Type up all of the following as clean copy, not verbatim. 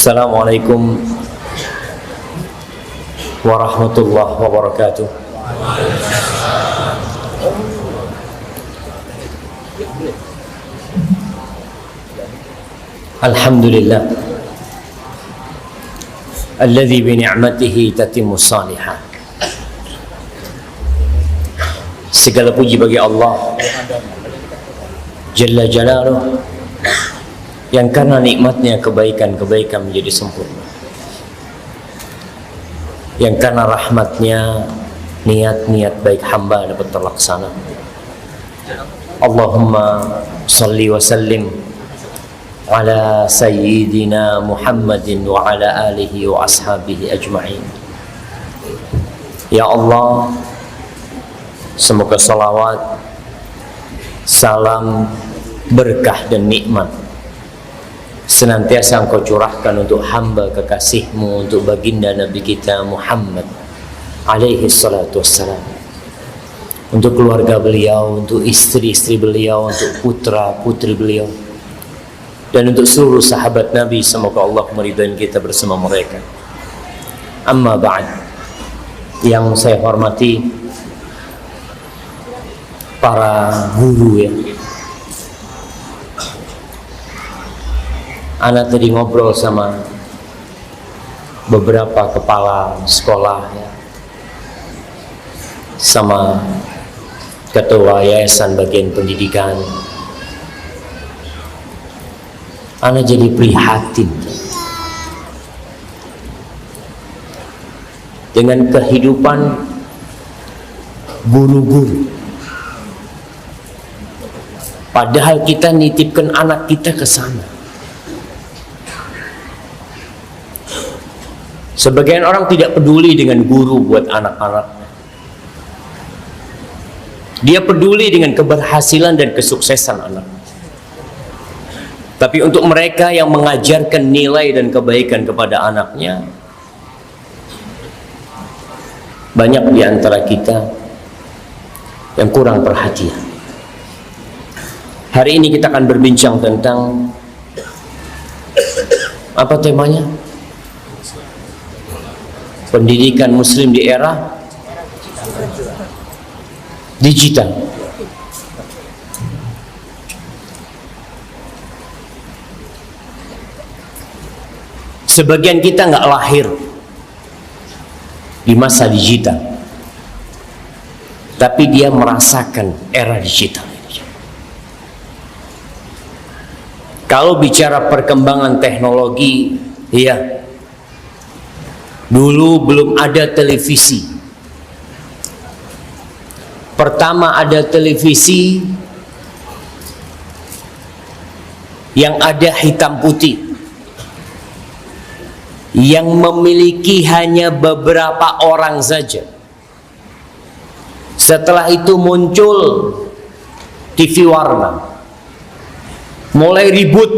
Assalamualaikum warahmatullahi wabarakatuh. Alhamdulillah alladzi bi ni'matihi tatimmus shalihat. Segala puji bagi Allah Jalla Jalaluh, yang karena nikmatnya kebaikan-kebaikan menjadi sempurna, yang karena rahmatnya niat-niat baik hamba dapat terlaksana. Allahumma salli wa sallim ala sayyidina Muhammadin wa ala alihi wa ashabihi ajma'in. Ya Allah, semoga salawat, salam, berkah dan nikmat senantiasa Engkau curahkan untuk hamba kekasih-Mu, untuk baginda Nabi kita Muhammad alaihi salatu wassalam, untuk keluarga beliau, untuk istri-istri beliau, untuk putra-putri beliau, dan untuk seluruh sahabat Nabi. Semoga Allah meridai kita bersama mereka. Amma ba'd. Yang saya hormati para guru, ya, Ana tadi ngobrol sama beberapa kepala sekolah, ya, sama ketua yayasan bagian pendidikan. Ana jadi prihatin dengan kehidupan guru-guru. Padahal kita nitipkan anak kita ke sana. Sebagian orang tidak peduli dengan guru buat anak-anaknya. Dia peduli dengan keberhasilan dan kesuksesan anak. Tapi untuk mereka yang mengajarkan nilai dan kebaikan kepada anaknya, banyak di antara kita yang kurang perhatian. Hari ini kita akan berbincang tentang apa temanya? Pendidikan Muslim di era digital. Sebagian kita nggak lahir di masa digital, tapi dia merasakan era digital. Kalau bicara perkembangan teknologi, iya, dulu belum ada televisi. Pertama ada televisi yang ada hitam putih, yang memiliki hanya beberapa orang saja. Setelah itu muncul TV warna. Mulai ribut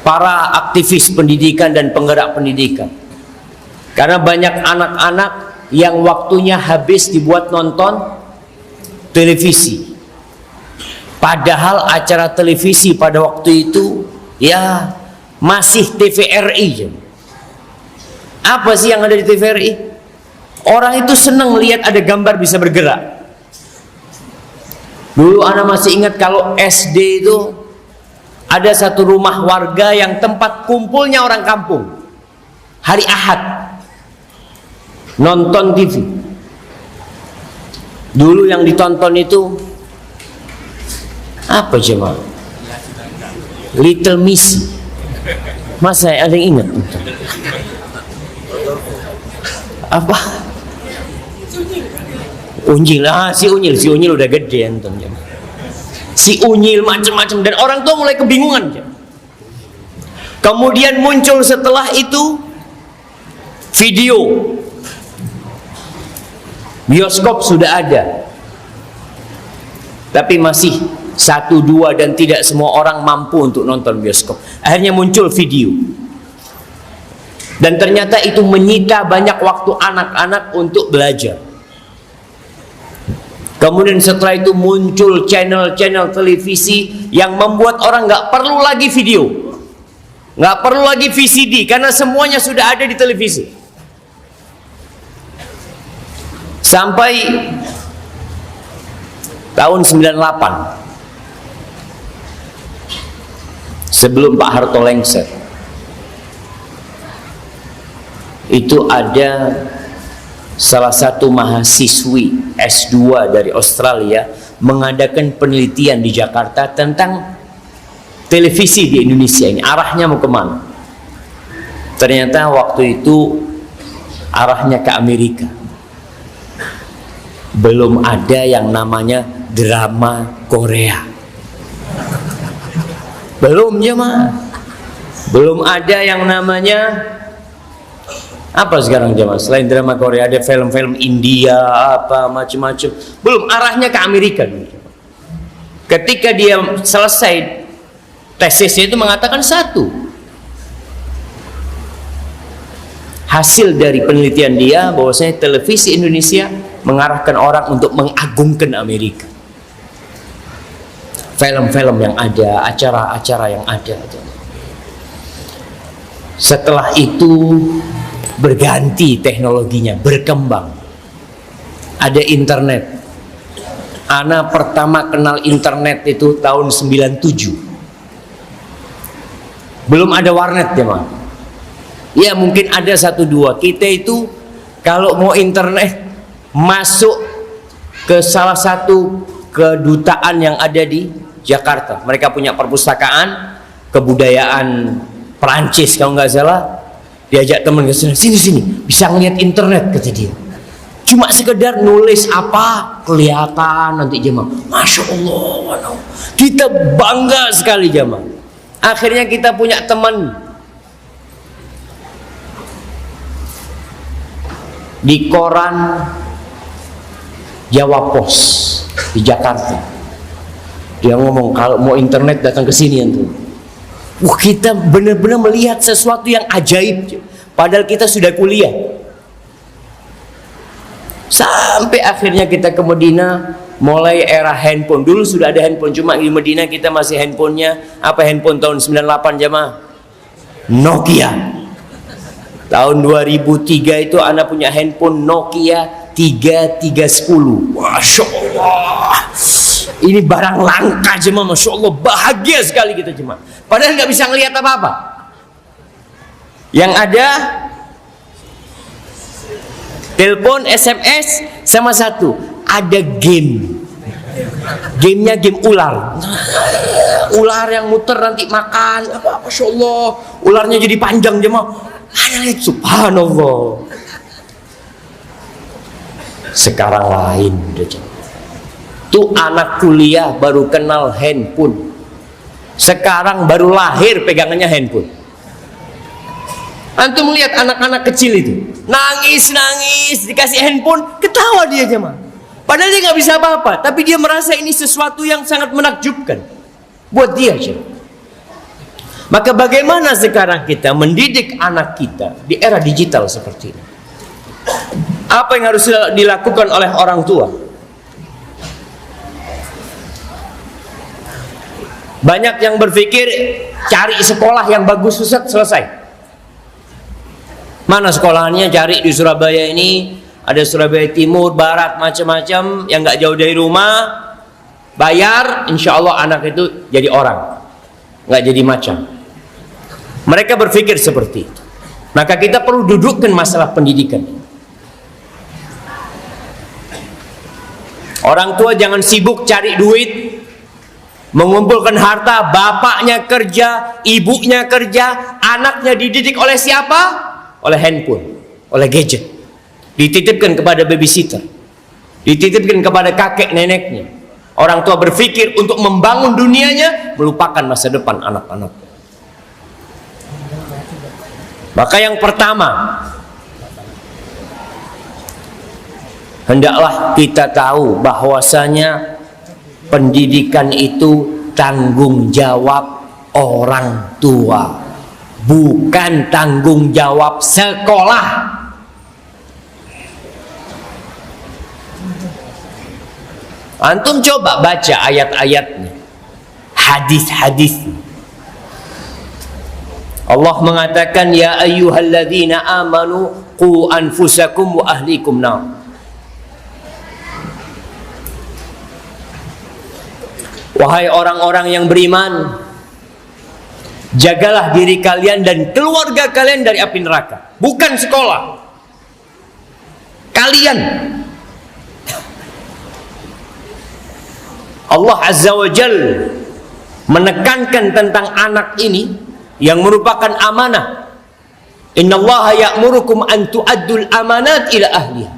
para aktivis pendidikan dan penggerak pendidikan, karena banyak anak-anak yang waktunya habis dibuat nonton televisi. Padahal acara televisi pada waktu itu, ya, masih TVRI. Apa sih yang ada di TVRI? Orang itu senang lihat ada gambar bisa bergerak. Dulu anak masih ingat kalau SD itu ada satu rumah warga yang tempat kumpulnya orang kampung. Hari Ahad nonton TV. Dulu yang ditonton itu apa coba? Little Miss. Masa ada yang ingat? Apa? Unyil. Si Unyil udah gede nonton. Si Unyil macam-macam, dan orang tua mulai kebingungan. Kemudian muncul setelah itu video. Bioskop sudah ada, tapi masih 1, 2 dan tidak semua orang mampu untuk nonton bioskop. Akhirnya muncul video, dan ternyata itu menyita banyak waktu anak-anak untuk belajar. Kemudian setelah itu muncul channel-channel televisi yang membuat orang nggak perlu lagi video. Nggak perlu lagi VCD karena semuanya sudah ada di televisi. Sampai tahun 98, sebelum Pak Harto lengser, itu ada salah satu mahasiswi S2 dari Australia mengadakan penelitian di Jakarta tentang televisi di Indonesia ini, arahnya mau kemana. Ternyata waktu itu arahnya ke Amerika. Belum ada yang namanya drama Korea. Belum jemaah. Belum ada yang namanya apa sekarang jemaah? Selain drama Korea ada film-film India apa macam-macam. Belum, arahnya ke Amerika. Ketika dia selesai tesisnya itu mengatakan satu. Hasil dari penelitian dia bahwasanya televisi Indonesia mengarahkan orang untuk mengagungkan Amerika. Film-film yang ada, acara-acara yang ada. Setelah itu berganti teknologinya, berkembang. Ada internet. Ana pertama kenal internet itu tahun 97. Belum ada warnet ya, Bang. Ya mungkin ada satu dua. Kita itu kalau mau internet masuk ke salah satu kedutaan yang ada di Jakarta. Mereka punya perpustakaan kebudayaan Perancis kalau nggak salah. Diajak teman ke sini, sini bisa ngeliat internet kata dia. Cuma sekedar nulis apa kelihatan nanti jemaah. Masya Allah, kita bangga sekali jemaah. Akhirnya kita punya teman di koran Jawa Pos di Jakarta. Dia ngomong kalau mau internet datang ke sini tuh. Wah, kita benar-benar melihat sesuatu yang ajaib. Padahal kita sudah kuliah. Sampai akhirnya kita ke Medina, mulai era handphone. Dulu sudah ada handphone, cuma di Medina kita masih handphonenya apa, handphone tahun 98 jamaah? Nokia. Tahun 2003 itu anak punya handphone Nokia 3310. Masya Allah. Ini barang langka jemaah, Masya Allah, bahagia sekali kita jemaah. Padahal nggak bisa ngelihat apa-apa. Yang ada telepon, SMS, sama satu ada game. Gamenya game ular. Ular yang muter nanti makan. Masya Allah, ularnya jadi panjang jemaah. Subhanallah. Sekarang lain jemaah. Tuh anak kuliah baru kenal handphone. Sekarang baru lahir pegangannya handphone. Antum melihat anak-anak kecil itu nangis dikasih handphone, ketawa dia jemaah. Padahal dia nggak bisa apa-apa, tapi dia merasa ini sesuatu yang sangat menakjubkan buat dia jemaah. Maka bagaimana sekarang kita mendidik anak kita di era digital seperti ini? Apa yang harus dilakukan oleh orang tua? Banyak yang berpikir cari sekolah yang bagus, Ustaz, selesai. Mana sekolahnya? Cari di Surabaya ini, ada Surabaya Timur, Barat, macam-macam yang nggak jauh dari rumah. Bayar, insya Allah anak itu jadi orang, nggak jadi macam. Mereka berpikir seperti itu. Maka kita perlu dudukkan masalah pendidikan. Orang tua jangan sibuk cari duit, mengumpulkan harta. Bapaknya kerja, ibunya kerja, anaknya dididik oleh siapa? Oleh handphone, oleh gadget. Dititipkan kepada babysitter, dititipkan kepada kakek neneknya. Orang tua berpikir untuk membangun dunianya, melupakan masa depan anak-anak. Maka yang pertama, hendaklah kita tahu bahwasanya pendidikan itu tanggung jawab orang tua, bukan tanggung jawab sekolah. Antum coba baca ayat-ayatnya, hadis-hadis. Allah mengatakan, ya ayyuhalladzina amanu qu anfusakum wa ahlikum nar. Wahai orang-orang yang beriman, jagalah diri kalian dan keluarga kalian dari api neraka. Bukan sekolah, kalian. Allah Azza wa Jal menekankan tentang anak ini yang merupakan amanah. Innallaha ya'murukum an tu'addul amanat ila ahliha.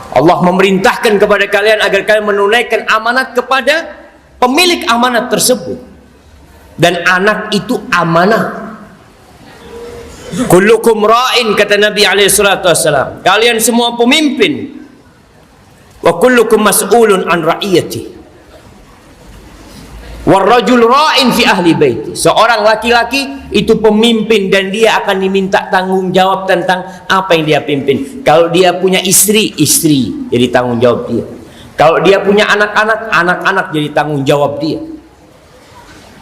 Allah memerintahkan kepada kalian agar kalian menunaikan amanat kepada pemilik amanat tersebut. Dan anak itu amanah. Kullukum ra'in, kata Nabi SAW. Kalian semua pemimpin. Wa kullukum mas'ulun an ra'iyati. Warrajul ra'in fi ahli baiti. Seorang laki-laki itu pemimpin dan dia akan diminta tanggung jawab tentang apa yang dia pimpin. Kalau dia punya istri, istri jadi tanggung jawab dia. Kalau dia punya anak-anak, anak-anak jadi tanggung jawab dia.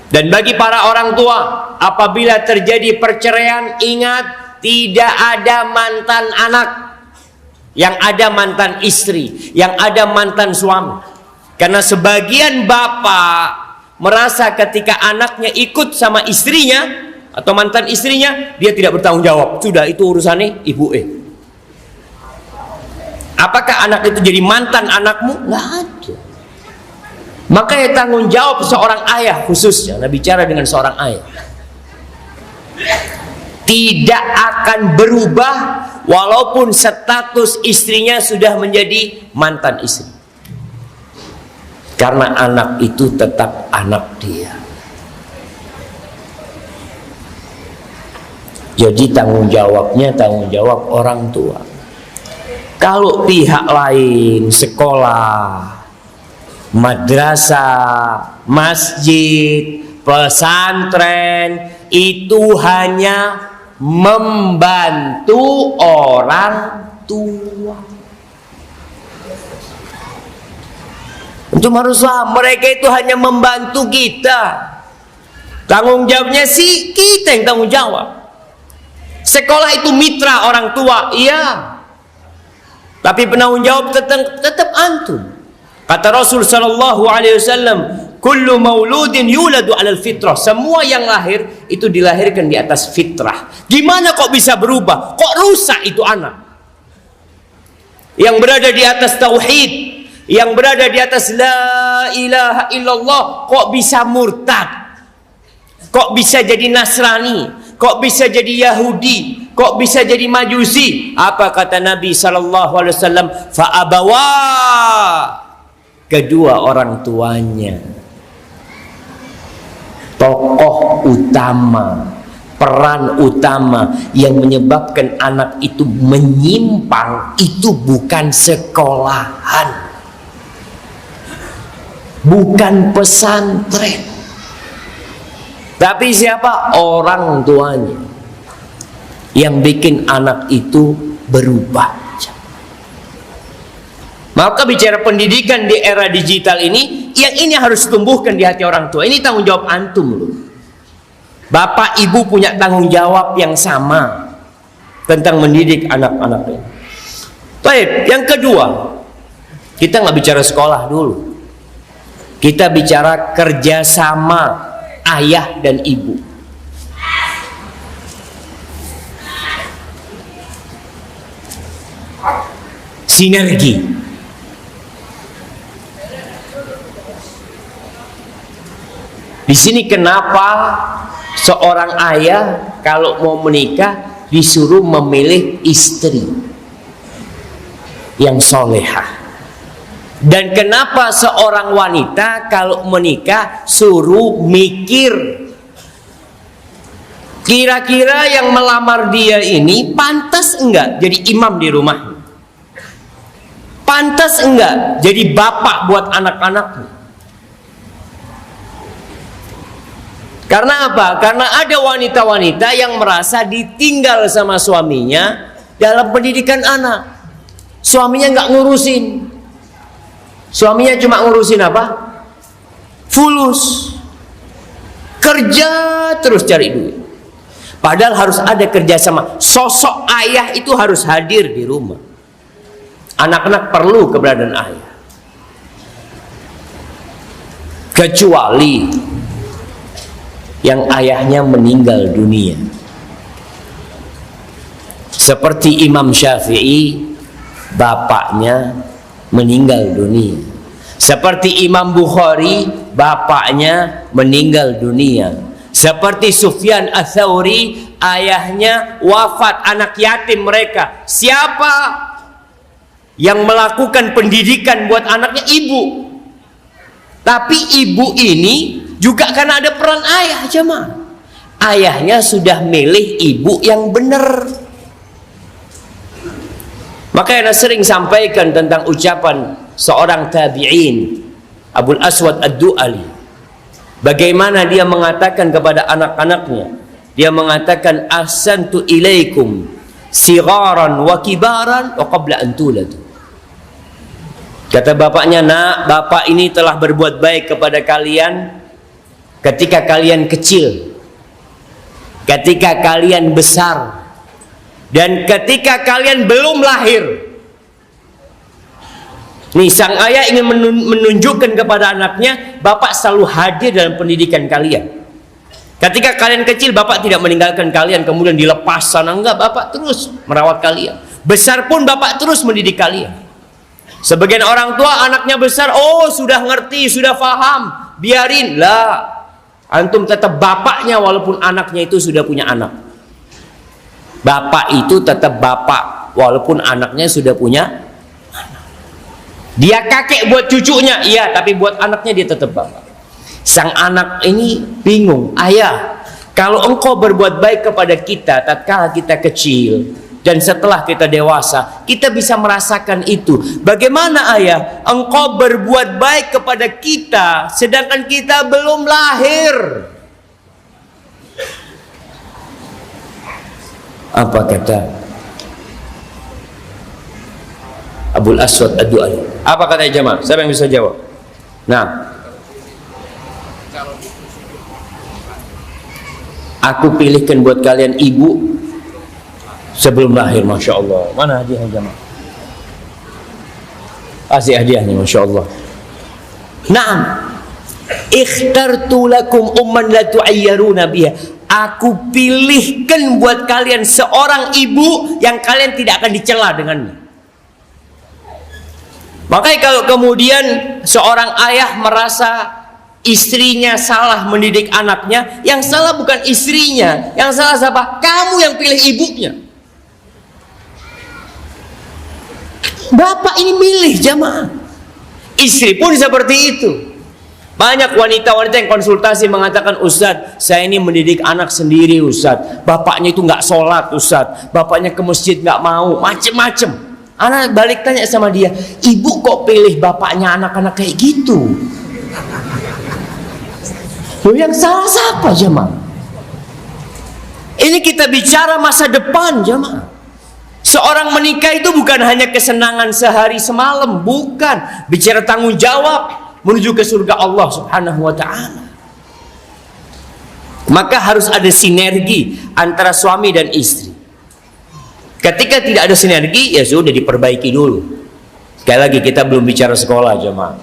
Dan bagi para orang tua, apabila terjadi perceraian, ingat, tidak ada mantan anak. Yang ada mantan istri, yang ada mantan suami. Karena sebagian bapak merasa ketika anaknya ikut sama istrinya atau mantan istrinya, dia tidak bertanggung jawab. Sudah, itu urusannya ibu. Apakah anak itu jadi mantan anakmu? Nggak ada. Makanya tanggung jawab seorang ayah, khususnya Nabi bicara dengan seorang ayah, tidak akan berubah walaupun status istrinya sudah menjadi mantan istri. Karena anak itu tetap anak dia. Jadi tanggung jawabnya tanggung jawab orang tua. Kalau pihak lain, sekolah, madrasah, masjid, pesantren, itu hanya membantu orang tua. Untuk haruslah mereka itu hanya membantu kita. Tanggung jawabnya sih kita yang tanggung jawab. Sekolah itu mitra orang tua, iya. Tapi penanggung jawab tetap antum. Kata Rasul sallallahu alaihi wasallam, kullu mauludin yuladu 'alal fitrah. Semua yang lahir itu dilahirkan di atas fitrah. Gimana kok bisa berubah? Kok rusak itu anak? Yang berada di atas tauhid, yang berada di atas la ilaha illallah, kok bisa murtad? Kok bisa jadi Nasrani? Kok bisa jadi Yahudi? Kok bisa jadi Majusi? Apa kata Nabi sallallahu alaihi wasallam? Fa abawa, kedua orang tuanya, tokoh utama, peran utama yang menyebabkan anak itu menyimpang itu bukan sekolahan, bukan pesantren, tapi siapa? Orang tuanya yang bikin anak itu berubah. Maka bicara pendidikan di era digital ini, yang ini harus tumbuhkan di hati orang tua. Ini tanggung jawab antum loh. Bapak ibu punya tanggung jawab yang sama tentang mendidik anak-anaknya. Baik, yang kedua, kita nggak bicara sekolah dulu. Kita bicara kerjasama ayah dan ibu. Sinergi. Di sini kenapa seorang ayah kalau mau menikah disuruh memilih istri yang solehah, dan kenapa seorang wanita kalau menikah suruh mikir kira-kira yang melamar dia ini pantas enggak jadi imam di rumah, pantas enggak jadi bapak buat anak-anaknya. Karena apa? Karena ada wanita-wanita yang merasa ditinggal sama suaminya dalam pendidikan anak. Suaminya nggak ngurusin. Suaminya cuma ngurusin apa? Fulus. kerja terus cari duit. Padahal harus ada kerjasama. Sosok ayah itu harus hadir di rumah. Anak-anak perlu keberadaan ayah. Kecuali yang ayahnya meninggal dunia, seperti Imam Syafi'i, bapaknya meninggal dunia. Seperti Imam Bukhari, bapaknya meninggal dunia. Seperti Sufyan Ats-Tsauri, ayahnya wafat, anak yatim mereka. Siapa yang melakukan pendidikan buat anaknya? Ibu. Tapi ibu ini juga karena ada peran ayah, jemaah. Ayahnya sudah milih ibu yang benar. Makanya sering sampaikan tentang ucapan seorang tabi'in, Abul Aswad Ad-Du'ali. Bagaimana dia mengatakan kepada anak-anaknya. Dia mengatakan, ahsantu ilaikum sigharan wa kibaran wa qabla an tuladu. Kata bapaknya, nak, bapak ini telah berbuat baik kepada kalian ketika kalian kecil, ketika kalian besar, dan ketika kalian belum lahir. Nih, sang ayah ingin menunjukkan kepada anaknya, bapak selalu hadir dalam pendidikan kalian. Ketika kalian kecil, bapak tidak meninggalkan kalian kemudian dilepas sana, enggak, bapak terus merawat kalian. Besar pun bapak terus mendidik kalian. Sebagian orang tua anaknya besar, oh sudah ngerti, sudah paham, biarin lah. Antum tetap bapaknya walaupun anaknya itu sudah punya anak. Bapak itu tetap bapak walaupun anaknya sudah punya anak. Dia kakek buat cucunya, iya, tapi buat anaknya dia tetap bapak. Sang anak ini bingung, ayah, kalau engkau berbuat baik kepada kita tatkala kita kecil, dan setelah kita dewasa, kita bisa merasakan itu. Bagaimana ayah, engkau berbuat baik kepada kita, sedangkan kita belum lahir? Apa kata Abul Aswad Ad-Du'ali? Apa kata jemaah? Siapa yang bisa jawab? Nah, aku pilihkan buat kalian ibu sebelum lahir, masya Allah. Mana hadiah jemaah? Kasih hadiahnya, masya Allah. Naam, ikhtartu lakum umman la tu'ayyaruna biha. Aku pilihkan buat kalian seorang ibu yang kalian tidak akan dicela dengannya. Makanya kalau kemudian seorang ayah merasa istrinya salah mendidik anaknya, yang salah bukan istrinya, yang salah siapa? Kamu yang pilih ibunya. Bapak ini milih jamaah. Istri pun seperti itu. Banyak wanita-wanita yang konsultasi mengatakan, Ustadz, saya ini mendidik anak sendiri, Ustadz. Bapaknya itu nggak sholat, Ustadz. Bapaknya ke masjid nggak mau, macem-macem. Anak balik tanya sama dia, ibu kok pilih bapaknya anak-anak kayak gitu? Loh, yang salah siapa jemaah? Ini kita bicara masa depan jemaah. Seorang menikah itu bukan hanya kesenangan sehari semalam, bukan. Bicara tanggung jawab menuju ke surga Allah Subhanahu wa ta'ala. Maka harus ada sinergi antara suami dan istri. Ketika tidak ada sinergi, ya sudah diperbaiki dulu. Sekali lagi, kita belum bicara sekolah jemaah.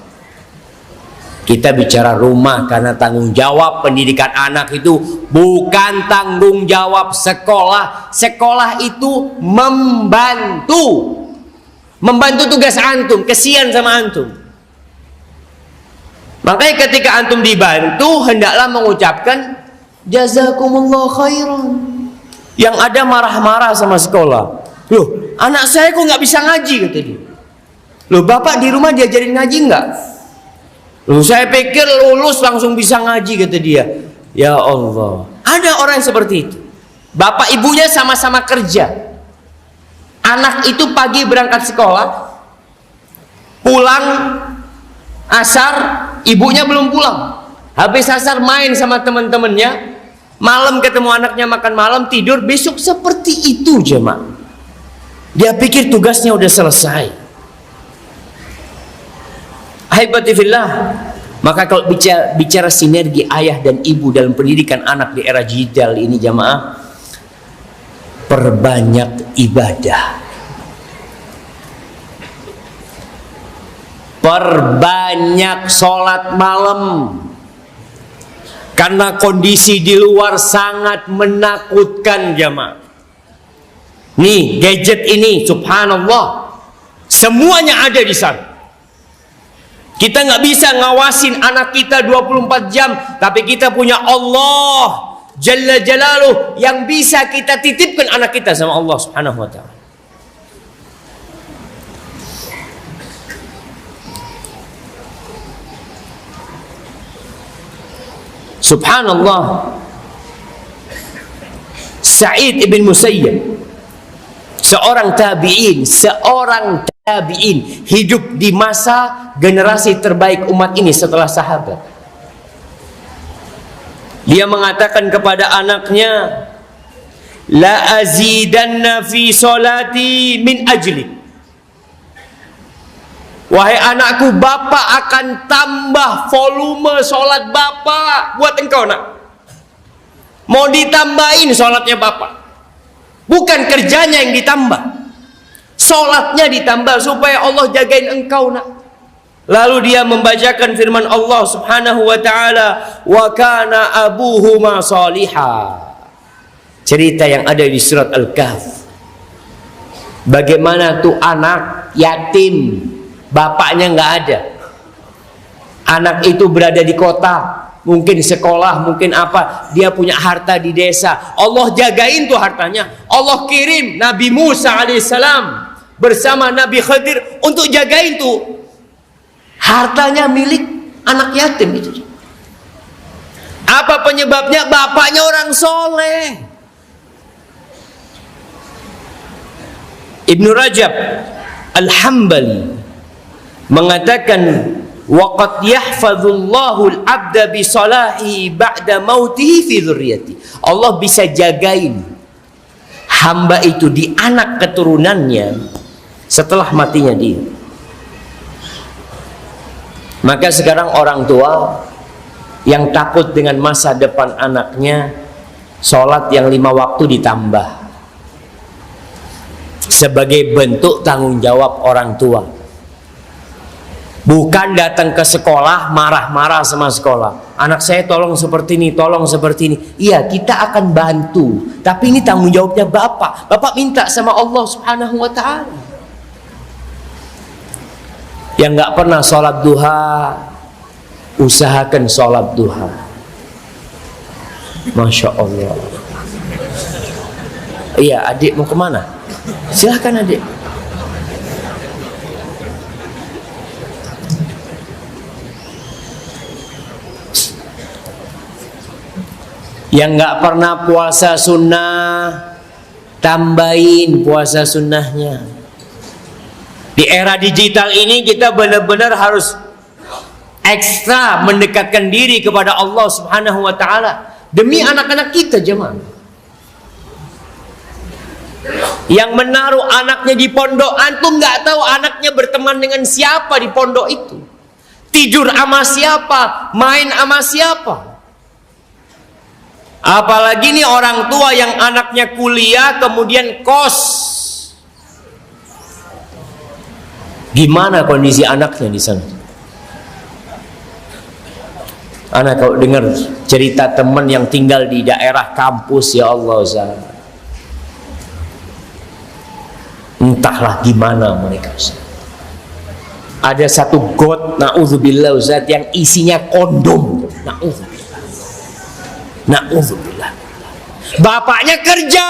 Kita bicara rumah, karena tanggung jawab pendidikan anak itu bukan tanggung jawab sekolah. Sekolah itu membantu tugas antum, kesian sama antum. Makanya ketika antum dibantu, hendaklah mengucapkan jazakumullah khairan. Yang ada marah-marah sama sekolah. Loh, anak saya kok nggak bisa ngaji, kata dia. Loh, bapak di rumah diajarin ngaji nggak? Loh, saya pikir lulus langsung bisa ngaji, kata dia. Ya Allah, ada orang yang seperti itu. Bapak ibunya sama-sama kerja. Anak itu pagi berangkat sekolah, pulang asar, ibunya belum pulang. Habis asar main sama teman-temannya, malam ketemu anaknya makan malam, tidur, besok seperti itu jemaah. Dia pikir tugasnya udah selesai. Ahibati fillah, Maka kalau bicara sinergi ayah dan ibu dalam pendidikan anak di era digital ini jamaah, perbanyak ibadah, perbanyak sholat malam, karena kondisi di luar sangat menakutkan jamaah. Nih gadget ini subhanallah semuanya ada di sana. Kita nggak bisa ngawasin anak kita 24 jam, tapi kita punya Allah Jalla Jalaluh yang bisa kita titipkan anak kita sama Allah Subhanahu wa ta'ala. Subhanallah, Sa'id ibn Musayyib, seorang tabi'in hidup di masa generasi terbaik umat ini setelah sahabat. Dia mengatakan kepada anaknya, la azidanna fi salati min ajlik. Wahai anakku, bapak akan tambah volume sholat bapak buat engkau nak. Mau ditambahin sholatnya bapak, bukan kerjanya yang ditambah, sholatnya ditambah supaya Allah jagain engkau nak. Lalu dia membacakan firman Allah Subhanahu wa ta'ala, wa kana abuhuma salihah. Cerita yang ada di surat Al-Kahf, bagaimana tuh anak yatim, bapaknya nggak ada. Anak itu berada di kota, mungkin sekolah, mungkin apa, dia punya harta di desa. Allah jagain tuh hartanya. Allah kirim Nabi Musa alaihissalam bersama Nabi Khadir untuk jagain tuh hartanya milik anak yatim itu. Apa penyebabnya? Bapaknya orang soleh. Ibnu Rajab Al-Hambali mengatakan, waqad yahfazullahu al-'abda bi salahi ba'da mautihi fi dzurriyyati. Allah bisa jagain hamba itu di anak keturunannya setelah matinya dia. Maka sekarang orang tua yang takut dengan masa depan anaknya, sholat yang 5 waktu ditambah sebagai bentuk tanggung jawab orang tua. Bukan datang ke sekolah marah-marah sama sekolah, anak saya tolong seperti ini, tolong seperti ini. Iya, kita akan bantu, tapi ini tanggung jawabnya bapak. Bapak minta sama Allah Subhanahu wa ta'ala. Yang nggak pernah sholat duha, usahakan sholat duha. Masya Allah. Iya, adik mau kemana? Silahkan adik. Yang nggak pernah puasa sunnah, tambahin puasa sunnahnya. Di era digital ini kita benar-benar harus ekstra mendekatkan diri kepada Allah Subhanahu wa ta'ala demi anak-anak kita jemaah. Yang menaruh anaknya di pondok, antum nggak tahu anaknya berteman dengan siapa di pondok itu, tidur sama siapa, main sama siapa. Apalagi nih orang tua yang anaknya kuliah kemudian kos. Gimana kondisi anaknya di sana? Anak kalau dengar cerita teman yang tinggal di daerah kampus, ya Allah Ustaz, entahlah gimana mereka Ustaz. Ada satu got, na'udzubillah Ustaz, yang isinya kondom. Na'udzubillah. Na'udzubillah. Bapaknya kerja,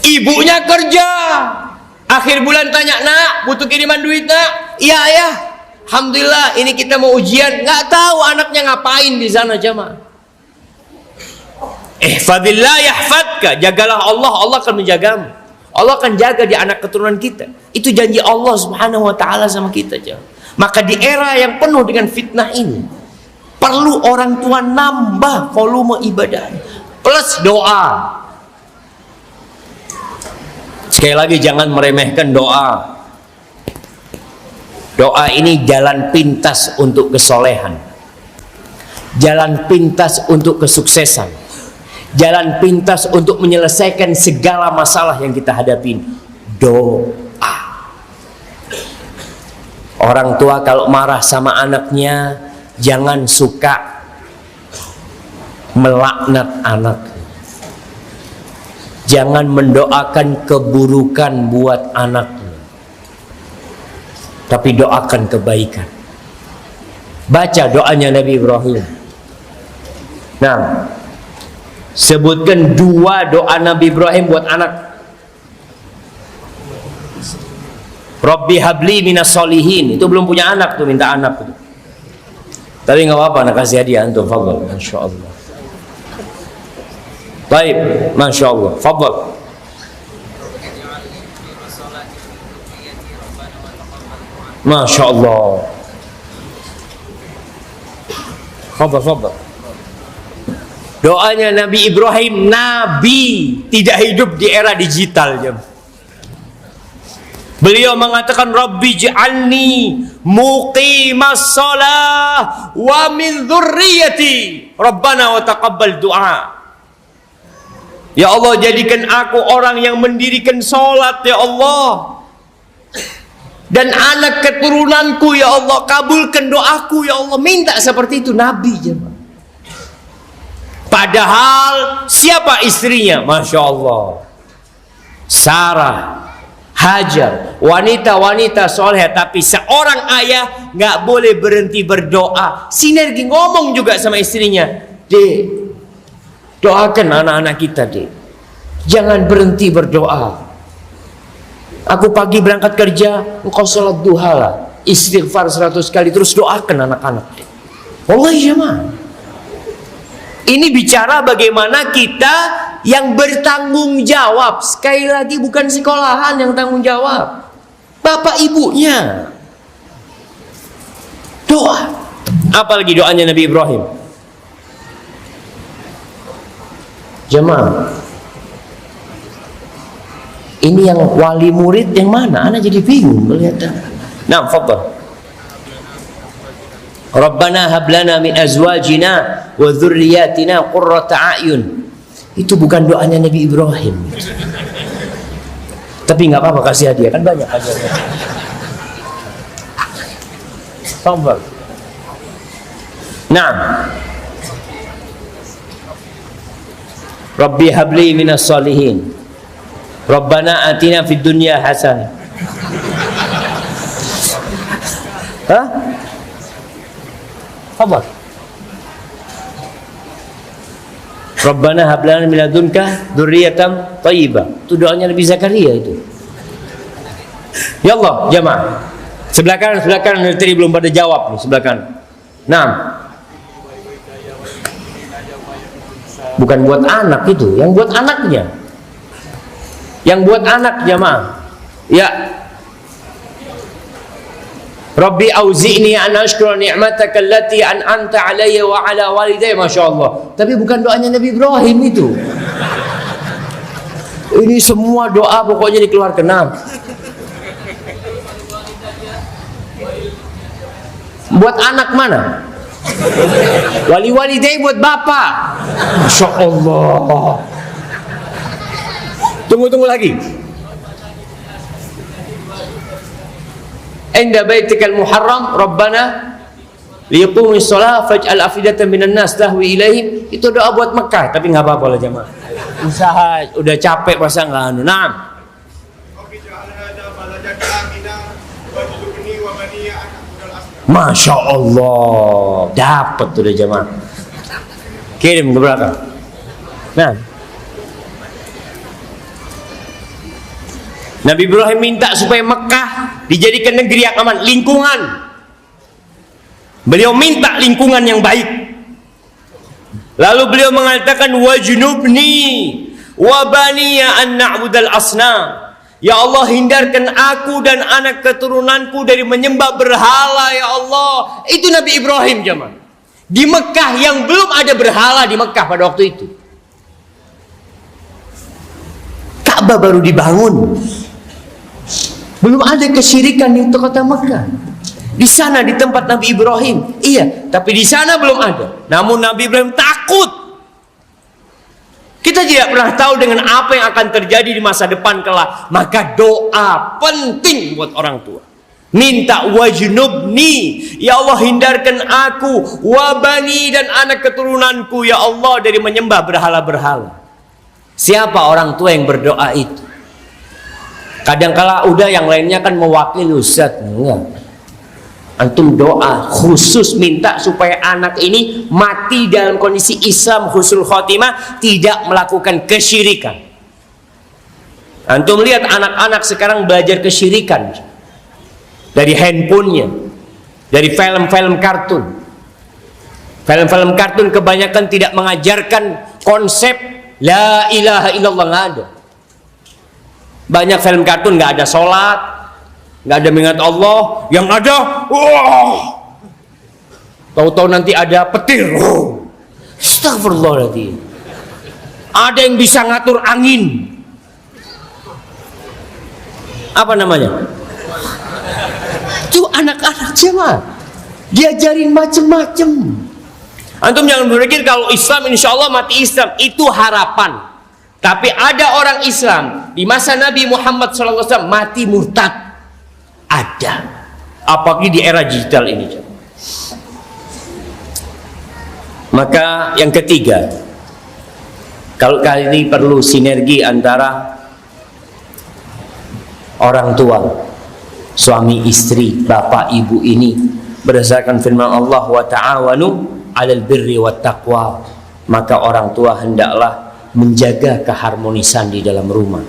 ibunya kerja. Akhir bulan tanya, nak, butuh kiriman duit nak? Iya ya, alhamdulillah, ini kita mau ujian. Nggak tahu anaknya ngapain di sana jemaah. Ihfadillah yahfadka, jagalah Allah, Allah akan menjagamu. Allah akan jaga di anak keturunan kita. Itu janji Allah Subhanahu wa ta'ala sama kita jemaah. Maka di era yang penuh dengan fitnah ini, perlu orang tua nambah volume ibadah plus doa. Sekali lagi, jangan meremehkan doa. Doa ini jalan pintas untuk kesolehan, jalan pintas untuk kesuksesan, jalan pintas untuk menyelesaikan segala masalah yang kita hadapi. Doa. Orang tua kalau marah sama anaknya, jangan suka melaknat anak. Jangan mendoakan keburukan buat anaknya, tapi doakan kebaikan. Baca doanya Nabi Ibrahim. Nah, sebutkan 2 doa Nabi Ibrahim buat anak. Rabbi habli minas solihin. Itu belum punya anak tuh, minta anak tuh. Tapi nggak apa-apa, anak kasih hadiah antum. Fadhal, insyaallah. Baik, masya Allah. Fadhal. Masya Allah. Fadhal. Doanya Nabi Ibrahim, Nabi tidak hidup di era digital. Beliau mengatakan, Rabbi ja'alni muqimas shalah wa min dzurriyyati Rabbana wa taqabbal du'a. Ya Allah, jadikan aku orang yang mendirikan sholat, ya Allah, dan anak keturunanku, ya Allah, kabulkan doaku, ya Allah. Minta seperti itu Nabi. Padahal siapa istrinya? Masya Allah, Sarah, Hajar, wanita-wanita soleh. Tapi seorang ayah nggak boleh berhenti berdoa. Sinergi ngomong juga sama istrinya, Dek, doakan anak-anak kita, Dek. Jangan berhenti berdoa. Aku pagi berangkat kerja, engkau sholat duha lah, istighfar 100 kali, terus doakan anak-anak, Dek. Wallahi jemaah, ini bicara bagaimana kita yang bertanggung jawab. Sekali lagi, bukan sekolahan yang tanggung jawab, bapak ibunya. Doa. Apalagi doanya Nabi Ibrahim. Jemaah, ini yang wali murid yang mana? Ana jadi bingung melihatnya. Nah, fadhal. Rabbana hab lana min azwajina wa dzurriyyatina qurrata a'yun. Itu bukan doanya Nabi Ibrahim. Tapi nggak apa-apa, kasih hadiah, kan banyak hadiahnya. Fadhal. Nah, Rabbi habli minas solihin, Rabbana atina fid dunya hasanah. Hah? Apa? Rabbana hab lana min ladunka dzurriyyatan thayyibah. Itu doanya Nabi Zakaria itu. Ya Allah, jamaah. Sebelah kanan tadi belum pada jawab nih, sebelah kanan. Nah, bukan buat anak itu, yang buat anaknya. Yang buat anak, jamaah. Ya. Rabbi auzi'ni an ashkura ni'mataka allati an'amta 'alayya wa 'ala walidayya. Masyaallah. Tapi bukan doanya Nabi Ibrahim itu. Ini semua doa pokoknya dikeluarkan. Nah, buat anak mana? Wali-walidayya buat bapak. Masya Allah. Tunggu lagi. Inda baitikal muharram Rabbana liyaqumis shalah faj'al afidatan minan nas tahwi ilaihim. Itu doa buat Mekah, tapi nggak apa-apa lah jemaah. Usaha udah capek masa nggak anu. Naam. Masya Allah, dapat tuh deh jemaah. Kirim ke belakang. Nah, Nabi Ibrahim minta supaya Mekah dijadikan negeri yang aman, lingkungan. Beliau minta lingkungan yang baik. Lalu beliau mengatakan wajnubni wa baniya an na'budal asnam. Ya Allah, hindarkan aku dan anak keturunanku dari menyembah berhala, ya Allah. Itu Nabi Ibrahim jemaah. Di Mekah yang belum ada berhala di Mekah pada waktu itu. Ka'bah baru dibangun. Belum ada kesyirikan di kota Mekah. Di sana di tempat Nabi Ibrahim. Iya, tapi di sana belum ada. Namun Nabi Ibrahim takut. Kita tidak pernah tahu dengan apa yang akan terjadi di masa depan kelak. Maka doa penting buat orang tua. Minta wajnubni, ya Allah hindarkan aku, wabani dan anak keturunanku ya Allah dari menyembah berhala-berhala. Siapa orang tua yang berdoa itu? Kadangkala udah yang lainnya kan mewakili Ustaz. Enggak. Antum doa khusus minta supaya anak ini mati dalam kondisi Islam husnul khotimah, tidak melakukan kesyirikan. Antum lihat anak-anak sekarang belajar kesyirikan dari handphonenya, dari film-film kartun. Film-film kartun kebanyakan tidak mengajarkan konsep la ilaha illallah, nggak ada. Banyak film kartun nggak ada sholat, nggak ada mengingat Allah, yang ada, tahu-tahu nanti ada petir. Astagfirullahaladzim. Ada yang bisa ngatur angin. Apa namanya? Itu anak-anak jemaah. Diajarin macem-macem. Antum jangan berpikir kalau Islam insya Allah mati Islam, itu harapan. Tapi ada orang Islam di masa Nabi Muhammad SAW mati murtad. Ada. Apalagi di era digital ini. Maka yang ketiga, kalau kali ini perlu sinergi antara orang tua, suami istri, bapak ibu ini berdasarkan firman Allah wa ta'awanu 'alal birri wat taqwa. Maka orang tua hendaklah menjaga keharmonisan di dalam rumah.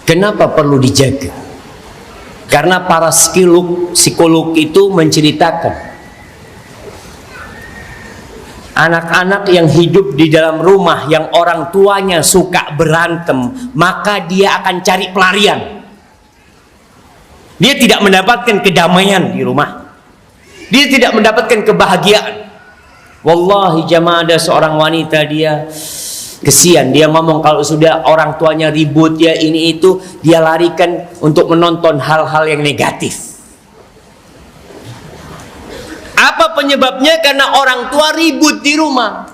Kenapa perlu dijaga? Karena para psikolog itu menceritakan anak-anak yang hidup di dalam rumah yang orang tuanya suka berantem, maka dia akan cari pelarian. Dia tidak mendapatkan kedamaian di rumah. Dia tidak mendapatkan kebahagiaan. Wallahi jamaah, ada seorang wanita, dia kesian, dia ngomong kalau sudah orang tuanya ribut ya ini itu, dia larikan untuk menonton hal-hal yang negatif. Apa penyebabnya? Karena orang tua ribut di rumah.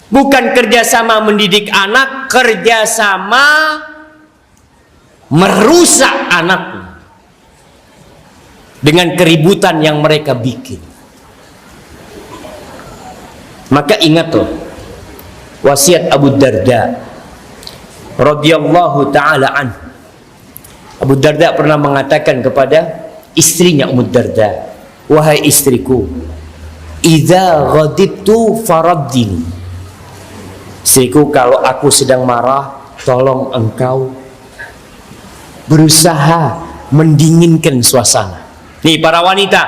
Bukan kerjasama mendidik anak, kerjasama merusak anaknya dengan keributan yang mereka bikin. Maka ingatlah wasiat Abu Darda radhiyallahu taala anhu. Abu Darda pernah mengatakan kepada istrinya Ummu Darda, wahai istriku, idza ghadibtu faraddini. Istriku, kalau aku sedang marah, tolong engkau berusaha mendinginkan suasana. Nih para wanita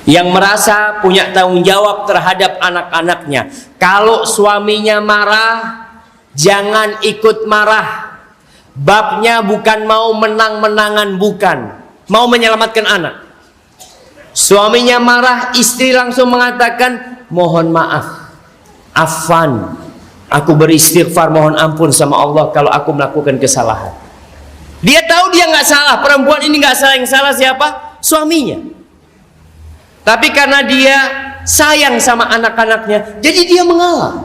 yang merasa punya tanggung jawab terhadap anak-anaknya, kalau suaminya marah, jangan ikut marah. Babnya bukan mau menang-menangan, bukan mau menyelamatkan anak. Suaminya marah, istri langsung mengatakan, mohon maaf, afwan, aku beristighfar, mohon ampun sama Allah kalau aku melakukan kesalahan. Dia tahu dia nggak salah, perempuan ini nggak salah, yang salah siapa? Suaminya. Tapi karena dia sayang sama anak-anaknya, jadi dia mengalah.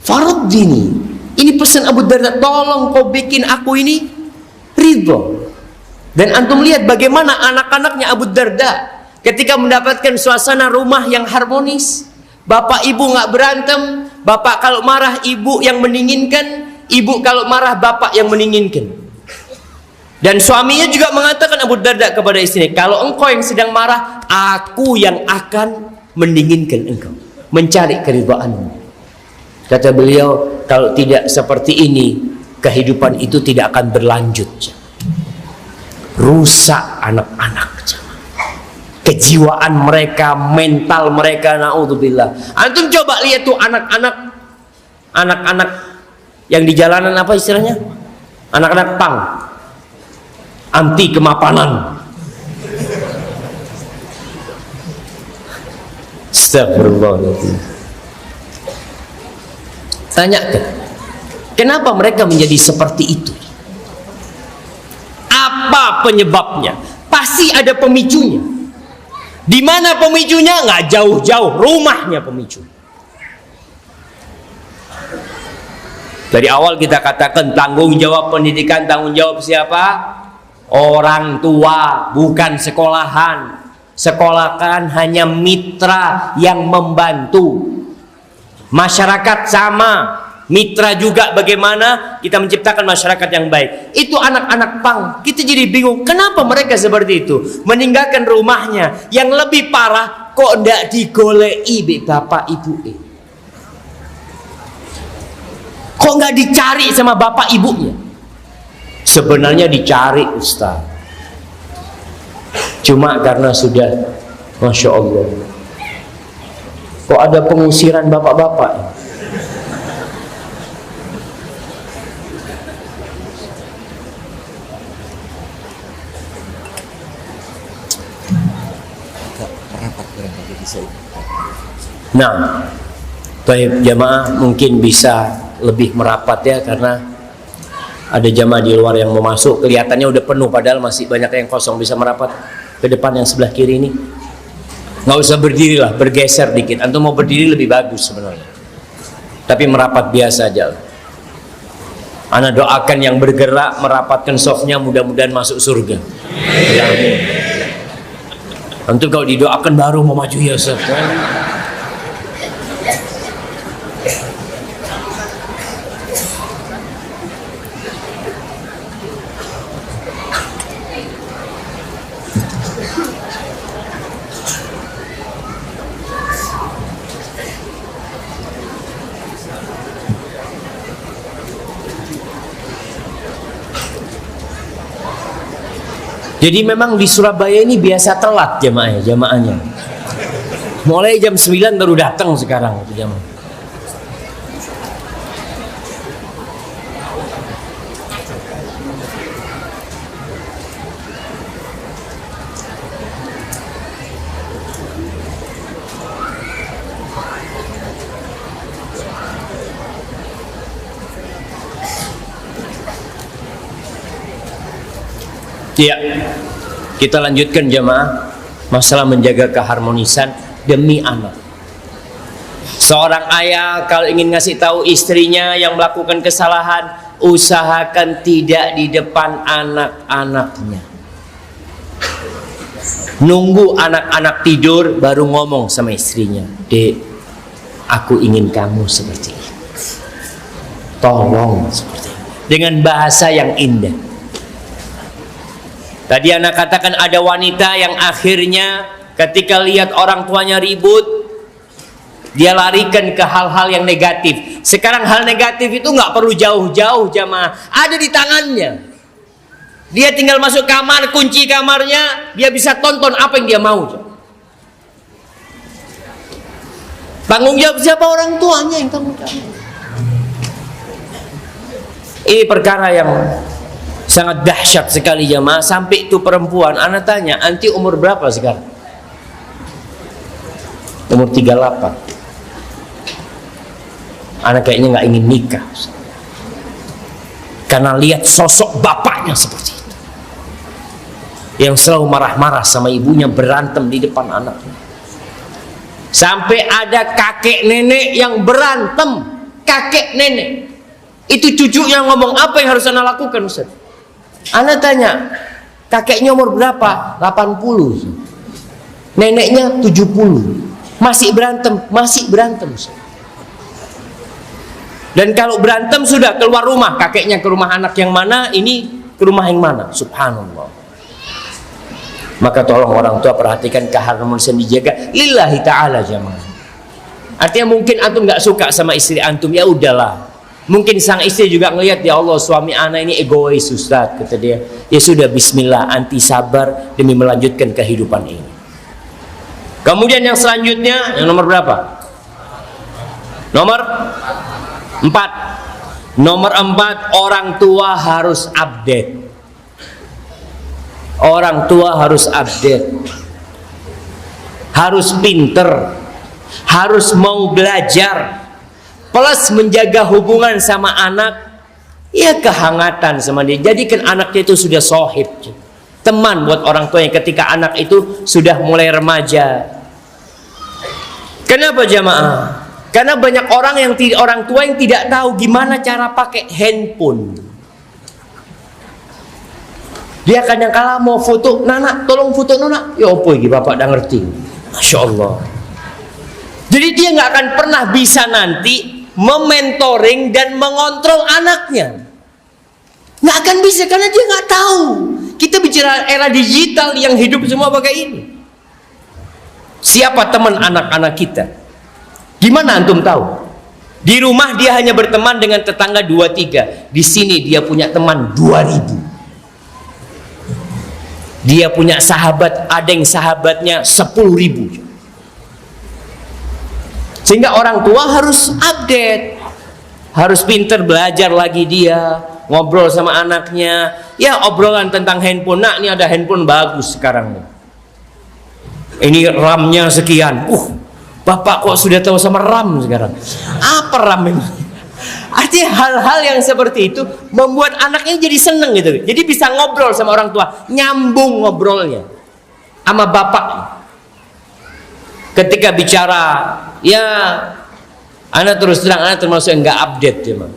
Faraddini, ini pesan Abu Darda, tolong kau bikin aku ini ridho. Dan antum lihat bagaimana anak-anaknya Abu Darda ketika mendapatkan suasana rumah yang harmonis. Bapak ibu nggak berantem, bapak kalau marah ibu yang mendinginkan, ibu kalau marah bapak yang mendinginkan. Dan suaminya juga mengatakan Abu Darda kepada istrinya, kalau engkau yang sedang marah, aku yang akan mendinginkan engkau, mencari keridhaanmu. Kata beliau, kalau tidak seperti ini, kehidupan itu tidak akan berlanjut. Rusak anak-anak, kejiwaan mereka, mental mereka, naudzubillah. Antum coba lihat tuh anak-anak yang di jalanan, apa istilahnya? Anak-anak pang, anti kemapanan. Astagfirullahaladzim. Tanyakan, Kenapa mereka menjadi seperti itu? Apa penyebabnya? Pasti ada pemicunya. Di mana pemicunya? Nggak jauh-jauh, rumahnya pemicu. Dari awal kita katakan tanggung jawab pendidikan, tanggung jawab siapa? Orang tua, bukan sekolahan. Sekolahkan hanya mitra yang membantu. Masyarakat sama, mitra juga. Bagaimana kita menciptakan masyarakat yang baik? Itu anak-anak pang. Kita jadi bingung, kenapa mereka seperti itu? Meninggalkan rumahnya. Yang lebih parah, kok ndak digolei bapak ibu? Kok nggak dicari sama bapak ibunya? Sebenarnya dicari, Ustaz. Cuma karena sudah, Masya Allah, kok ada pengusiran bapak-bapak? Nah, baik jamaah mungkin bisa lebih merapat ya, karena ada jamaah di luar yang mau masuk, kelihatannya udah penuh padahal masih banyak yang kosong. Bisa merapat ke depan yang sebelah kiri ini. Nggak usah berdiri lah, bergeser dikit. Antum mau berdiri lebih bagus sebenarnya, tapi merapat biasa aja. Ana doakan yang bergerak merapatkan softnya, mudah-mudahan masuk surga. Amin. Antum kalau didoakan baru mau maju ya Ustaz. Jadi memang di Surabaya ini biasa telat jamaahnya. Mulai jam 9 baru datang sekarang itu jamaah. Ya, kita lanjutkan jamaah masalah menjaga keharmonisan demi anak. Seorang ayah kalau ingin ngasih tahu istrinya yang melakukan kesalahan, usahakan tidak di depan anak-anaknya. Nunggu anak-anak tidur baru ngomong sama istrinya, "Dek, aku ingin kamu seperti ini. Tolong seperti ini." Dengan bahasa yang indah. Tadi anak katakan ada wanita yang akhirnya ketika lihat orang tuanya ribut, dia larikan ke hal-hal yang negatif. Sekarang hal negatif itu nggak perlu jauh-jauh jamaah, ada di tangannya. Dia tinggal masuk kamar, kunci kamarnya, dia bisa tonton apa yang dia mau. Tanggung jawab siapa? Orang tuanya yang tanggung jawab. Ini perkara yang sangat dahsyat sekali jamaah. Sampai itu perempuan, anak tanya, anti umur berapa sekarang? Umur 38. Anak kayaknya nggak ingin nikah karena lihat sosok bapaknya seperti itu, yang selalu marah-marah sama ibunya, berantem di depan anaknya. Sampai ada kakek nenek yang berantem. Kakek nenek itu cucunya ngomong, apa yang harus anak lakukan Ustaz? Anak tanya, kakeknya umur berapa? 80. Neneknya 70. Masih berantem, masih berantem. Dan kalau berantem sudah keluar rumah, kakeknya ke rumah anak yang mana, ini ke rumah yang mana? Subhanallah. Maka tolong orang tua perhatikan keharmonisan, dijaga lillahi ta'ala jamaah. Artinya mungkin antum nggak suka sama istri antum, ya udahlah. Mungkin sang istri juga ngelihat, ya Allah suami anak ini egois Ustaz, kata dia. Ya sudah, bismillah, anti sabar demi melanjutkan kehidupan ini. Kemudian yang selanjutnya, yang nomor berapa? Nomor 4. Nomor 4, orang tua harus update. Orang tua harus update, harus pinter, harus mau belajar. Plus menjaga hubungan sama anak Ya kehangatan sama dia. Jadikan anaknya itu sudah sohib, teman buat orang tuanya ketika anak itu sudah mulai remaja. Kenapa jamaah? Karena banyak orang tua yang tidak tahu gimana cara pakai handphone. Dia kadang-kala mau foto, "Nana, tolong foto Nona." Ya apa iki bapak dah ngerti. Masya Allah. Jadi dia nggak akan pernah bisa nanti mementoring dan mengontrol anaknya. Nggak akan bisa karena dia nggak tahu. Kita bicara era digital yang hidup semua pakai ini. Siapa teman anak-anak kita? Gimana antum tahu? Di rumah dia hanya berteman dengan tetangga 2-3. Di sini dia punya teman 2000. Dia punya sahabat, ada yang sahabatnya 10.000. Sehingga orang tua harus update, harus pinter belajar lagi dia, ngobrol sama anaknya. Ya obrolan tentang handphone. Nah ini ada handphone bagus sekarang nih. Ini RAM-nya sekian. Bapak kok sudah tahu sama RAM sekarang? Apa RAM memang? Artinya hal-hal yang seperti itu membuat anaknya jadi seneng gitu. Jadi bisa ngobrol sama orang tua, nyambung ngobrolnya sama bapak. Ketika bicara, ya anak terus terang, anak termasuk yang nggak update ya, Bang.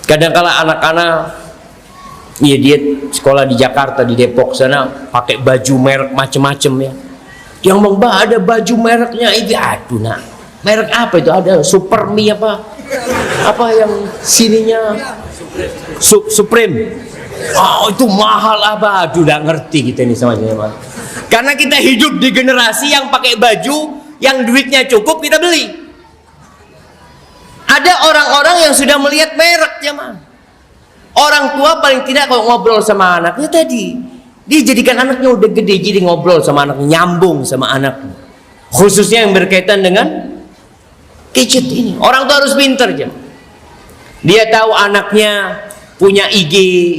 Kadang-kala anak-anak, ya dia sekolah di Jakarta, di Depok sana, pakai baju merek macem-macem ya. Yang ngomong, "Bah, ada baju mereknya itu." Aduh nak, merek apa itu? Ada Supermi apa yang sininya Supreme. Oh itu mahal apa? Aduh udah ngerti kita ini sama jemaah. Karena kita hidup di generasi yang pakai baju yang duitnya cukup kita beli. Ada orang-orang yang sudah melihat merek jemaah. Orang tua paling tidak kalau ngobrol sama anaknya tadi, dia jadikan anaknya udah gede jadi ngobrol sama anaknya, nyambung sama anaknya. Khususnya yang berkaitan dengan gadget ini. Orang tua harus pinter aja. Dia tahu anaknya punya IG,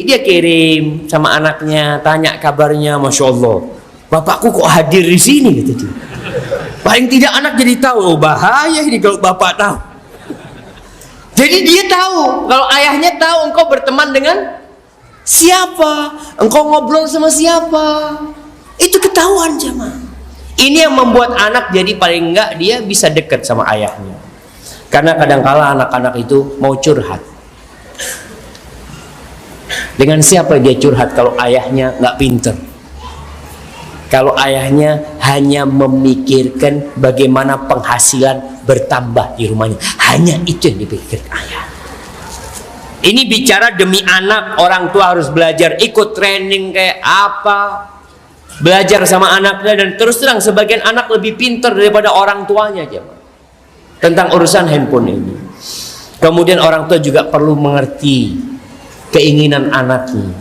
dia kirim sama anaknya, tanya kabarnya. Masya Allah, bapakku kok hadir di sini gitu dia. Paling tidak anak jadi tahu, oh bahaya ini kalau bapak tahu. Jadi dia tahu kalau ayahnya tahu engkau berteman dengan siapa, engkau ngobrol sama siapa, itu ketahuan jemaah. Ini yang membuat anak jadi paling enggak dia bisa dekat sama ayahnya. Karena kadang-kala anak-anak itu mau curhat. Dengan siapa dia curhat kalau ayahnya nggak pinter? Kalau ayahnya hanya memikirkan bagaimana penghasilan bertambah di rumahnya, hanya itu yang dipikirkan ayah. Ini bicara demi anak, orang tua harus belajar ikut training kayak apa, belajar sama anaknya. Dan terus terang sebagian anak lebih pinter daripada orang tuanya aja tentang urusan handphone ini. Kemudian orang tua juga perlu mengerti keinginan anaknya.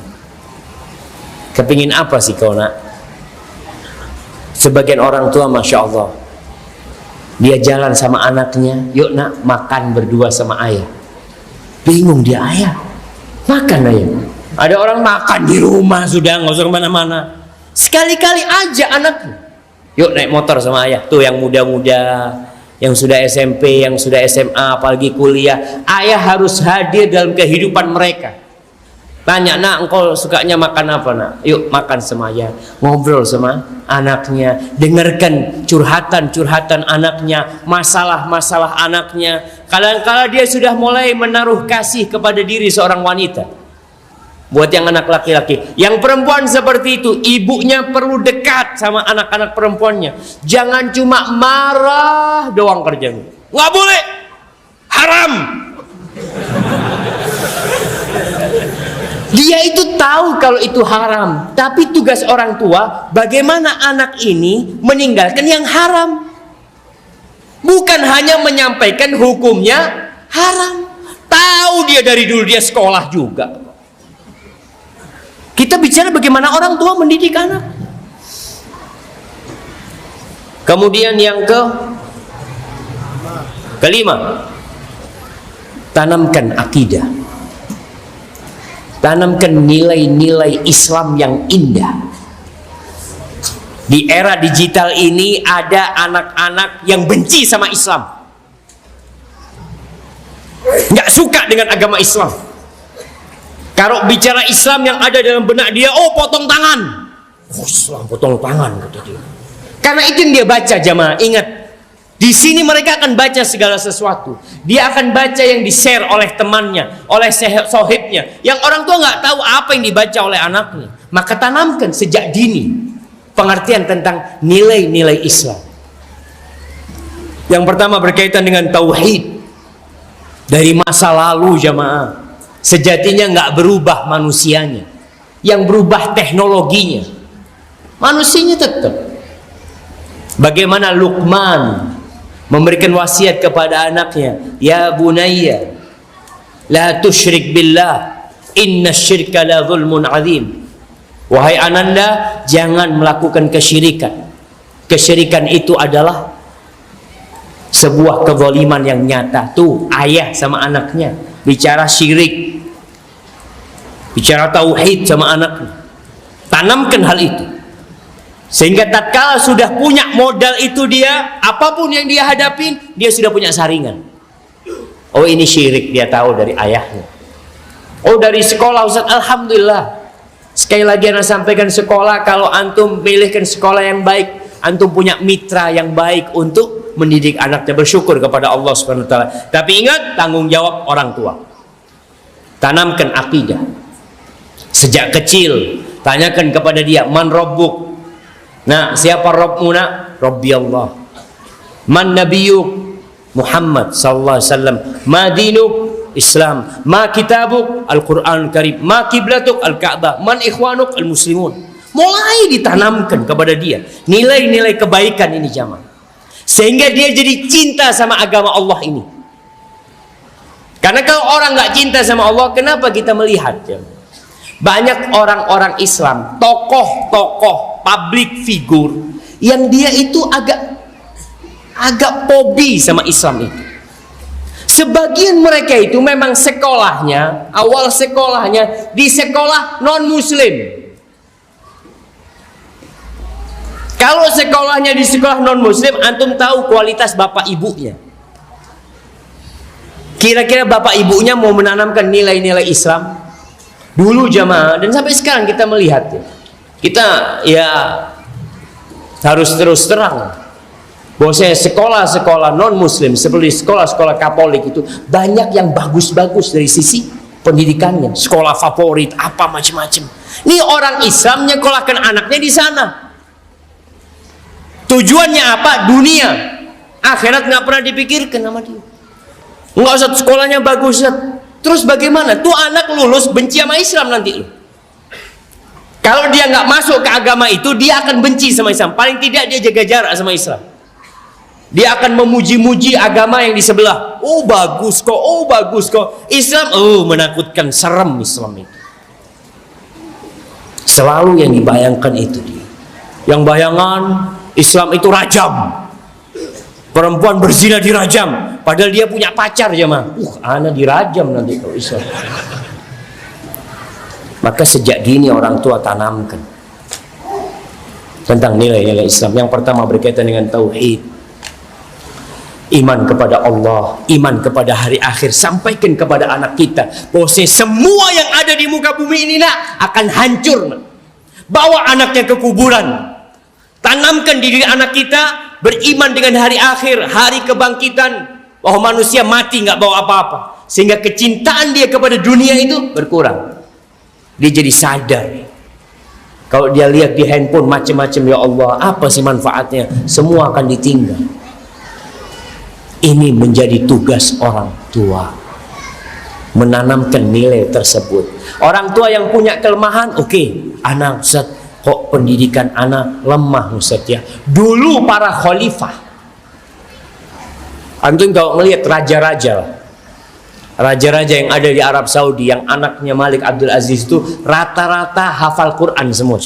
Kepingin apa sih kau nak? Sebagian orang tua Masya Allah, dia jalan sama anaknya, "Yuk nak makan berdua sama ayah." Bingung dia, "Ayah makan ayah." Ada orang makan di rumah sudah nggak usah kemana-mana. Sekali-kali aja anaknya, "Yuk naik motor sama ayah." Tuh yang muda-muda, yang sudah SMP, yang sudah SMA, apalagi kuliah, ayah harus hadir dalam kehidupan mereka. Tanya, "Nak, engkau sukanya makan apa nak?" "Yuk makan sama ayah." Ngobrol sama anaknya, dengarkan curhatan-curhatan anaknya, masalah-masalah anaknya. Kadang-kala dia sudah mulai menaruh kasih kepada diri seorang wanita. Buat yang anak laki-laki, yang perempuan seperti itu, ibunya perlu dekat sama anak-anak perempuannya. Jangan cuma marah doang kerjanya. Nggak boleh, haram. Dia itu tahu kalau itu haram, tapi tugas orang tua bagaimana anak ini meninggalkan yang haram. Bukan hanya menyampaikan hukumnya haram. Tahu dia dari dulu, dia sekolah juga. Kita bicara bagaimana orang tua mendidik anak. Kemudian yang kelima, tanamkan akidah. Tanamkan nilai-nilai Islam yang indah. Di era digital ini ada anak-anak yang benci sama Islam, nggak suka dengan agama Islam. Kalau bicara Islam yang ada dalam benak dia, oh potong tangan. Oh Islam potong tangan, kata dia. Karena itu yang dia baca, jamaah. Ingat, di sini mereka akan baca segala sesuatu. Dia akan baca yang di-share oleh temannya, oleh sohibnya, yang orang tua nggak tahu apa yang dibaca oleh anaknya. Maka tanamkan sejak dini pengertian tentang nilai-nilai Islam. Yang pertama berkaitan dengan tauhid. Dari masa lalu, jamaah, sejatinya nggak berubah manusianya, yang berubah teknologinya. Manusianya tetap. Bagaimana Luqman memberikan wasiat kepada anaknya, ya bunayya la tusyrik billah inna syirka la zulmun azim. Wahai ananda, jangan melakukan kesyirikan. Kesyirikan itu adalah sebuah kezaliman yang nyata. Tuh ayah sama anaknya bicara syirik, bicara tauhid sama anaknya. Tanamkan hal itu, sehingga tatkala sudah punya modal itu, dia apapun yang dia hadapin, dia sudah punya saringan. Oh ini syirik, dia tahu dari ayahnya. Oh dari sekolah, Ustaz, alhamdulillah. Sekali lagi anak sampaikan, sekolah, kalau antum pilihkan sekolah yang baik, antum punya mitra yang baik untuk mendidik anaknya. Bersyukur kepada Allah Subhanahu wa taala. Tapi ingat, tanggung jawab orang tua. Tanamkan akidah sejak kecil. Tanyakan kepada dia, man rabbuk? Nah, siapa Rabbmu nak? Rabbi Allah. Man nabiyuk? Muhammad sallallahu alaihi wasallam. Ma dinuk? Islam. Ma kitabuk? Al-Quran Karim. Ma kiblatuk? Al-Ka'bah. Man ikhwanuk? Al-Muslimun. Mulai ditanamkan kepada dia nilai-nilai kebaikan ini, jamaah, sehingga dia jadi cinta sama agama Allah ini. Karena kalau orang nggak cinta sama Allah, kenapa kita melihat, jamaah, banyak orang-orang Islam, tokoh-tokoh public figure yang dia itu agak fobi sama Islam itu. Sebagian mereka itu memang sekolahnya, awal sekolahnya di sekolah non muslim. Kalau sekolahnya di sekolah non muslim, antum tahu kualitas bapak ibunya. Kira-kira bapak ibunya mau menanamkan nilai-nilai Islam? Dulu, jamaah, dan sampai sekarang kita melihat, kita ya harus terus terang bahwa sekolah-sekolah non muslim seperti sekolah-sekolah Katolik itu banyak yang bagus-bagus dari sisi pendidikannya, sekolah favorit apa macam-macam. Ini orang Islam nyekolahkan anaknya di sana. Tujuannya apa? Dunia. Akhirat nggak pernah dipikirkan sama dia. Nggak usah sekolahnya bagus. Terus bagaimana? Tuh anak lulus benci sama Islam nanti. Kalau dia nggak masuk ke agama itu, dia akan benci sama Islam. Paling tidak dia jaga jarak sama Islam. Dia akan memuji-muji agama yang di sebelah. Oh bagus kok, oh bagus kok. Islam, oh menakutkan, serem Islam itu. Selalu yang dibayangkan itu dia. Yang bayangan Islam itu rajam. Perempuan berzina dirajam. Padahal dia punya pacar, jemaah. Anak dirajam nanti kalau Islam. Maka sejak dini orang tua tanamkan tentang nilai-nilai Islam. Yang pertama berkaitan dengan tauhid, iman kepada Allah, iman kepada hari akhir. Sampaikan kepada anak kita bahwa semua yang ada di muka bumi ini akan hancur. Bawa anaknya ke kuburan. Tanamkan di diri anak kita beriman dengan hari akhir, hari kebangkitan, bahwa manusia mati nggak bawa apa-apa, sehingga kecintaan dia kepada dunia itu berkurang. Dia jadi sadar. Kalau dia lihat di handphone macam-macam, ya Allah, apa sih manfaatnya? Semua akan ditinggal. Ini menjadi tugas orang tua, menanamkan nilai tersebut. Orang tua yang punya kelemahan, oke, anak, Ustaz, kok pendidikan anak lemah, Ustaz ya. Dulu para khalifah, antum kalau melihat raja-raja yang ada di Arab Saudi, yang anaknya Malik Abdul Aziz itu rata-rata hafal Quran semua.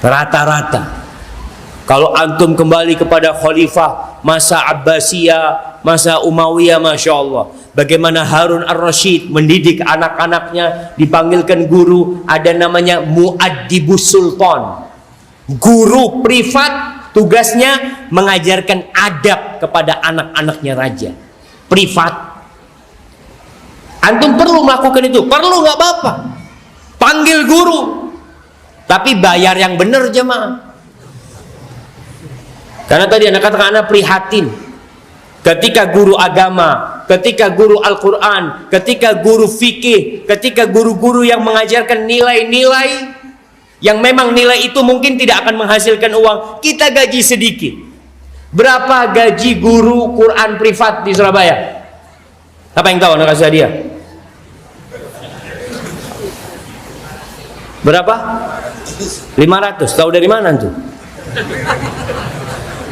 Rata-rata. Kalau antum kembali kepada khalifah masa Abbasiyah, masa Umayyah, Masya Allah, bagaimana Harun Ar-Rasyid mendidik anak-anaknya, dipanggilkan guru, ada namanya Mu'addibus Sultan, guru privat, tugasnya mengajarkan adab kepada anak-anaknya raja, privat. Antum perlu melakukan itu, perlu nggak apa-apa. Panggil guru, tapi bayar yang benar jemaah. Karena tadi anak katakan anak prihatin ketika guru agama, ketika guru Al-Quran, ketika guru fikih, ketika guru-guru yang mengajarkan nilai-nilai yang memang nilai itu mungkin tidak akan menghasilkan uang, kita gaji sedikit. Berapa gaji guru Quran privat di Surabaya? Apa yang tahu anak kasih hadiah? Berapa? 500. Tahu dari mana tuh?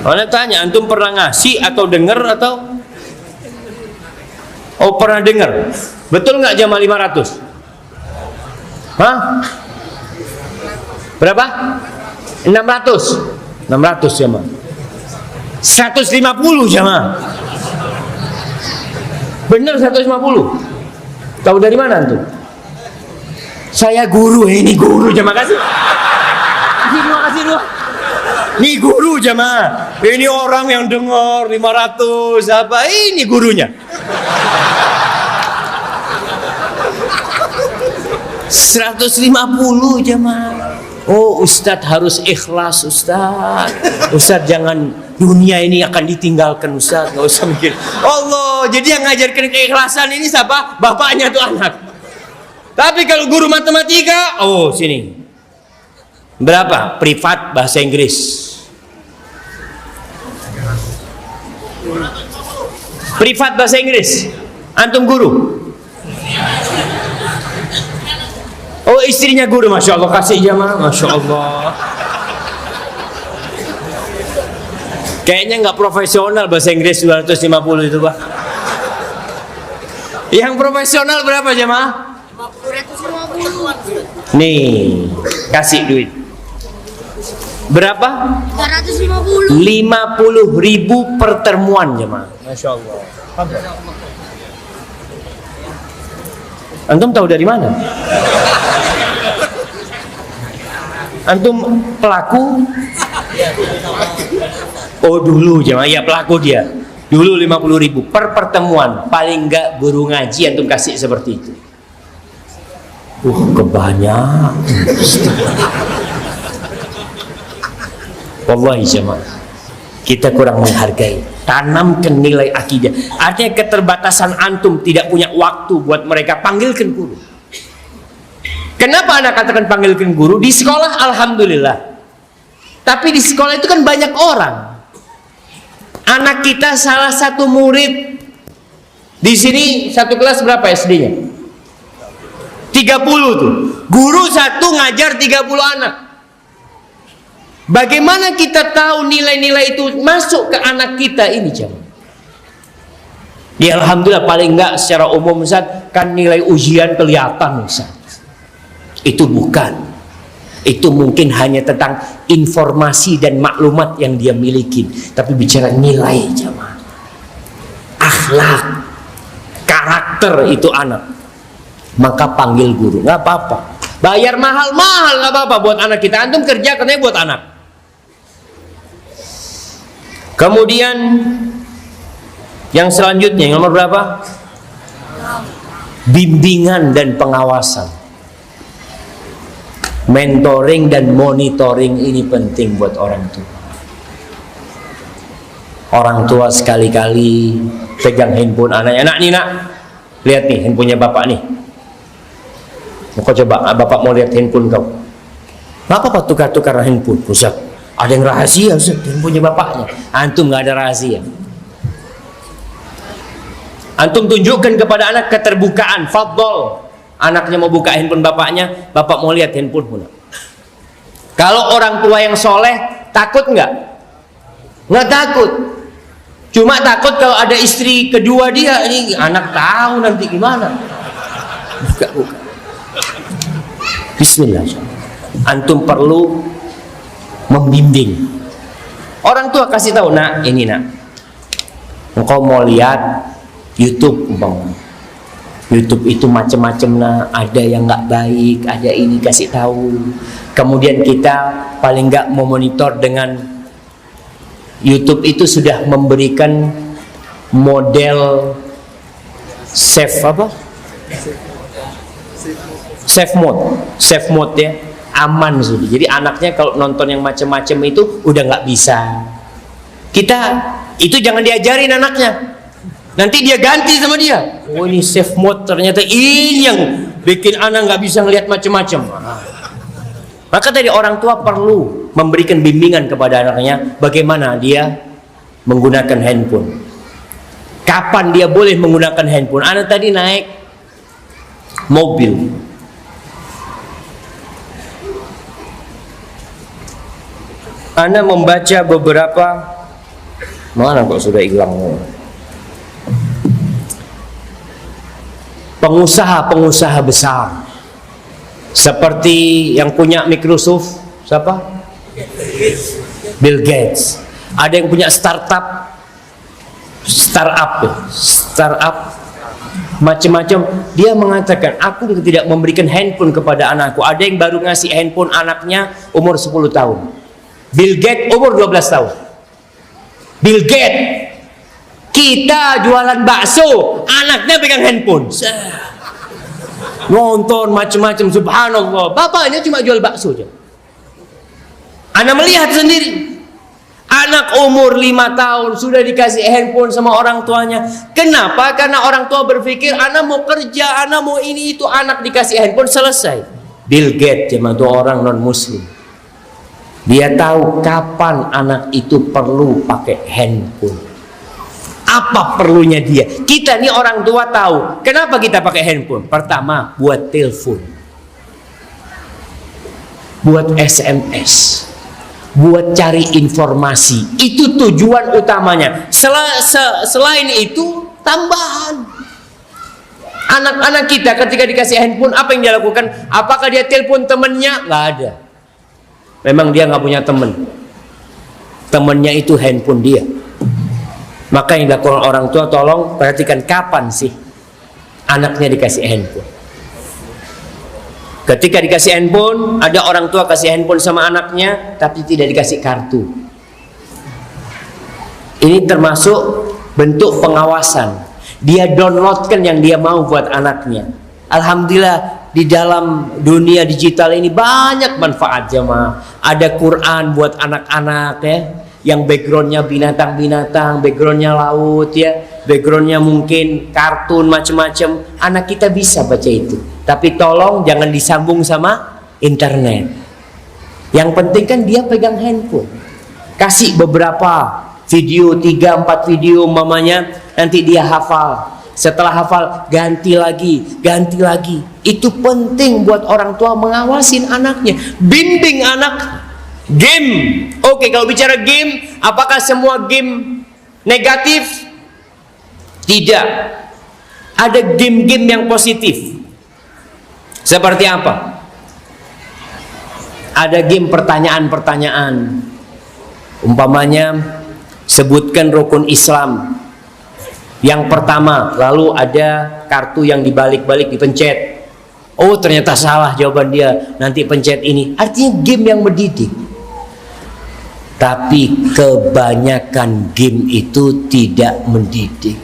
Anak tanya, antum pernah ngasih atau dengar atau? Oh, pernah dengar. Betul nggak jamaah 500? Hah? Berapa? 600. 600 jamaah. 150 jamaah. Bener 150. Tahu dari mana antum? Saya guru, ini guru jamaah, kasih. Kasih dua. Ini guru jamaah. Ini orang yang dengar 500 apa? Ini gurunya. 150 jamaah. Oh, Ustadz harus ikhlas, Ustadz jangan dunia ini akan ditinggalkan, Ustadz nggak usah mikir. Allah, jadi yang ngajarkan keikhlasan ini siapa? Bapaknya tuh anak. Tapi kalau guru matematika, oh sini berapa? Privat bahasa Inggris. Privat bahasa Inggris. Antum guru. Oh, istrinya guru, masya Allah, kasih jamaah, masya Allah. Kayaknya nggak profesional bahasa Inggris 250 itu, Pak. Yang profesional berapa jamaah? 250. Nih, kasih duit. Berapa? 350. 50.000 pertemuan jemaah. Masya Allah. Antum tahu dari mana? Antum pelaku? Oh dulu jemaah, ya pelaku dia. Dulu 50.000 per pertemuan. Paling enggak guru ngaji antum kasih seperti itu. Kebanyakan. Wallahi jemaah, kita kurang menghargai. Tanamkan nilai akidah. Artinya keterbatasan antum tidak punya waktu buat mereka, panggilkan guru. Kenapa anak katakan panggilkan guru? Di sekolah alhamdulillah. Tapi di sekolah itu kan banyak orang. Anak kita salah satu murid di sini satu kelas berapa SD-nya? 30 tuh. Guru satu ngajar 30 anak. Bagaimana kita tahu nilai-nilai itu masuk ke anak kita ini jemaah? Ya alhamdulillah paling enggak secara umum Ustaz, kan nilai ujian kelihatan Ustaz. Itu bukan. Itu mungkin hanya tentang informasi dan maklumat yang dia miliki, tapi bicara nilai jemaah. Akhlak, karakter itu anak. Maka panggil guru, nggak apa-apa. Bayar mahal-mahal nggak apa-apa buat anak kita. Antum kerja katanya buat anak. Kemudian yang selanjutnya yang nomor berapa? Bimbingan dan pengawasan. Mentoring dan monitoring ini penting buat orang tua. Orang tua sekali-kali pegang handphone anaknya. Nak nih nak, lihat nih handphonenya bapak nih. Kau coba, bapak mau lihat handphone kau. Nggak apa-apa tukar-tukar handphone, Ustaz. Ada yang rahasia, Ustaz, handphonenya bapaknya. Antum nggak ada rahasia. Antum tunjukkan kepada anak keterbukaan, fadhol. Anaknya mau buka handphone bapaknya, bapak mau lihat handphone pun. Kalau orang tua yang soleh, takut nggak? Nggak takut. Cuma takut kalau ada istri kedua dia, ini anak tahu nanti gimana. Buka. Bismillah. Antum perlu membimbing. Orang tua kasih tahu, nak, ini nak, engkau mau lihat YouTube, umpamanya. YouTube itu macam-macam, nah, ada yang nggak baik, ada ini, kasih tahu. Kemudian kita paling nggak memonitor dengan YouTube itu sudah memberikan model save apa? Safe mode ya, aman sudah. Jadi anaknya kalau nonton yang macam-macam itu udah nggak bisa. Kita itu jangan diajarin anaknya. Nanti dia ganti sama dia. Oh ini safe mode, ternyata ini yang bikin anak nggak bisa ngelihat macam-macam. Maka tadi orang tua perlu memberikan bimbingan kepada anaknya bagaimana dia menggunakan handphone. Kapan dia boleh menggunakan handphone? Anak tadi naik mobil. Anak membaca beberapa, mana kok sudah hilang? Pengusaha-pengusaha besar seperti yang punya Microsoft, siapa? Bill Gates. Ada yang punya startup macam-macam. Dia mengatakan, aku tidak memberikan handphone kepada anakku. Ada yang baru ngasih handphone anaknya umur 10 tahun. Bill Gates umur 12 tahun. Bill Gates, kita jualan bakso, anaknya pegang handphone. Nonton macam-macam, subhanallah. Bapaknya cuma jual bakso aja. Anak melihat sendiri. Anak umur 5 tahun sudah dikasih handphone sama orang tuanya. Kenapa? Karena orang tua berpikir anak mau kerja, anak mau ini itu, anak dikasih handphone selesai. Bill Gates cuma itu orang non muslim. Dia tahu kapan anak itu perlu pakai handphone. Apa perlunya dia? Kita nih orang tua tahu kenapa kita pakai handphone. Pertama, buat telepon, buat SMS, buat cari informasi. Itu tujuan utamanya. Selain itu tambahan. Anak-anak kita ketika dikasih handphone, apa yang dia lakukan? Apakah dia telepon temennya? Nggak ada. Memang dia nggak punya temen. Temennya itu handphone dia. Maka yang dilakukan orang tua, tolong perhatikan kapan sih anaknya dikasih handphone. Ketika dikasih handphone, ada orang tua kasih handphone sama anaknya tapi tidak dikasih kartu. Ini termasuk bentuk pengawasan. Dia downloadkan yang dia mau buat anaknya. Alhamdulillah di dalam dunia digital ini banyak manfaat jemaah. Ada Quran buat anak-anak ya, yang backgroundnya binatang-binatang, backgroundnya laut ya, backgroundnya mungkin kartun macam-macam. Anak kita bisa baca itu, tapi tolong jangan disambung sama internet. Yang penting kan dia pegang handphone. Kasih beberapa video, 3-4 video mamanya, nanti dia hafal. Setelah hafal ganti lagi. Itu penting buat orang tua mengawasin anaknya, bimbing anak. Game, oke, kalau bicara game, apakah semua game negatif? Tidak. Ada game-game yang positif. Seperti apa? Ada game pertanyaan-pertanyaan. Umpamanya, sebutkan rukun Islam. Yang pertama, lalu ada kartu yang dibalik-balik, dipencet. Oh, ternyata salah jawaban dia. Nanti pencet ini. Artinya game yang mendidik. Tapi kebanyakan game itu tidak mendidik.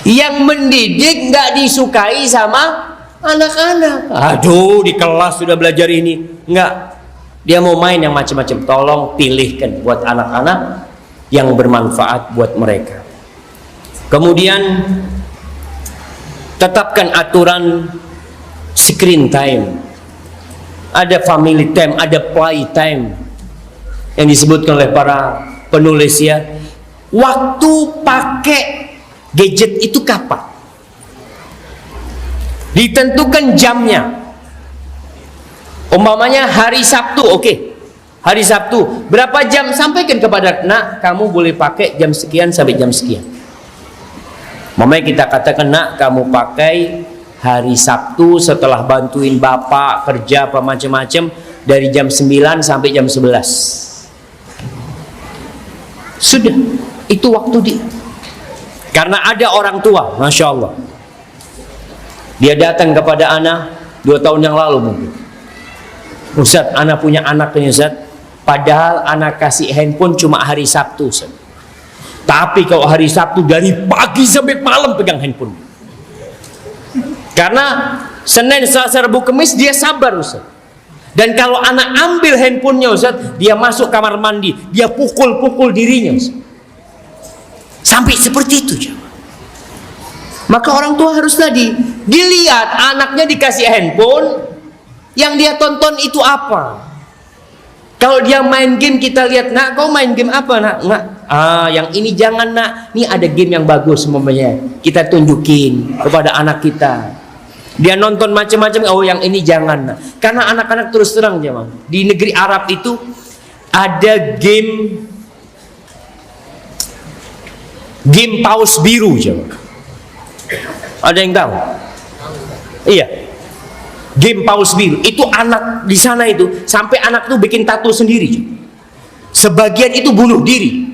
Yang mendidik nggak disukai sama anak-anak. Aduh, di kelas sudah belajar ini. Nggak. Dia mau main yang macam-macam. Tolong pilihkan buat anak-anak yang bermanfaat buat mereka. Kemudian tetapkan aturan screen time. Ada family time, ada play time. Yang disebutkan oleh para penulis ya, waktu pakai gadget itu kapan? Ditentukan jamnya. Umpamanya hari Sabtu, oke. Hari Sabtu, berapa jam? Sampaikan kepada nak, kamu boleh pakai jam sekian sampai jam sekian. Umpamanya kita katakan, nak, kamu pakai hari Sabtu setelah bantuin bapak kerja apa macam-macam dari jam 9 sampai jam 11. Sudah, itu waktu dia. Karena ada orang tua, Masya Allah, dia datang kepada anak 2 tahun yang lalu mungkin. Ustaz, anak punya anak ini Ustaz, padahal anak kasih handphone cuma hari Sabtu Ustaz. Tapi kalau hari Sabtu dari pagi sampai malam pegang handphone. Karena Senin, Selasa, Rabu, Kamis dia sabar Ustaz. Dan kalau anak ambil handphonenya Ustaz, dia masuk kamar mandi, dia pukul-pukul dirinya Ustaz. Sampai seperti itu jemaah. Maka orang tua harus tadi dilihat anaknya dikasih handphone, yang dia tonton itu apa. Kalau dia main game, kita lihat, nak kau main game apa nak? Nak, yang ini jangan nak, ini ada game yang bagus semuanya, kita tunjukin kepada anak kita. Dia nonton macam-macam, oh yang ini jangan nak. Karena anak-anak terus terang jemaah, di negeri Arab itu ada game paus biru jemaah. Ada yang tahu? Iya. Game paus biru itu anak di sana itu sampai anak tuh bikin tato sendiri. Sebagian itu bunuh diri.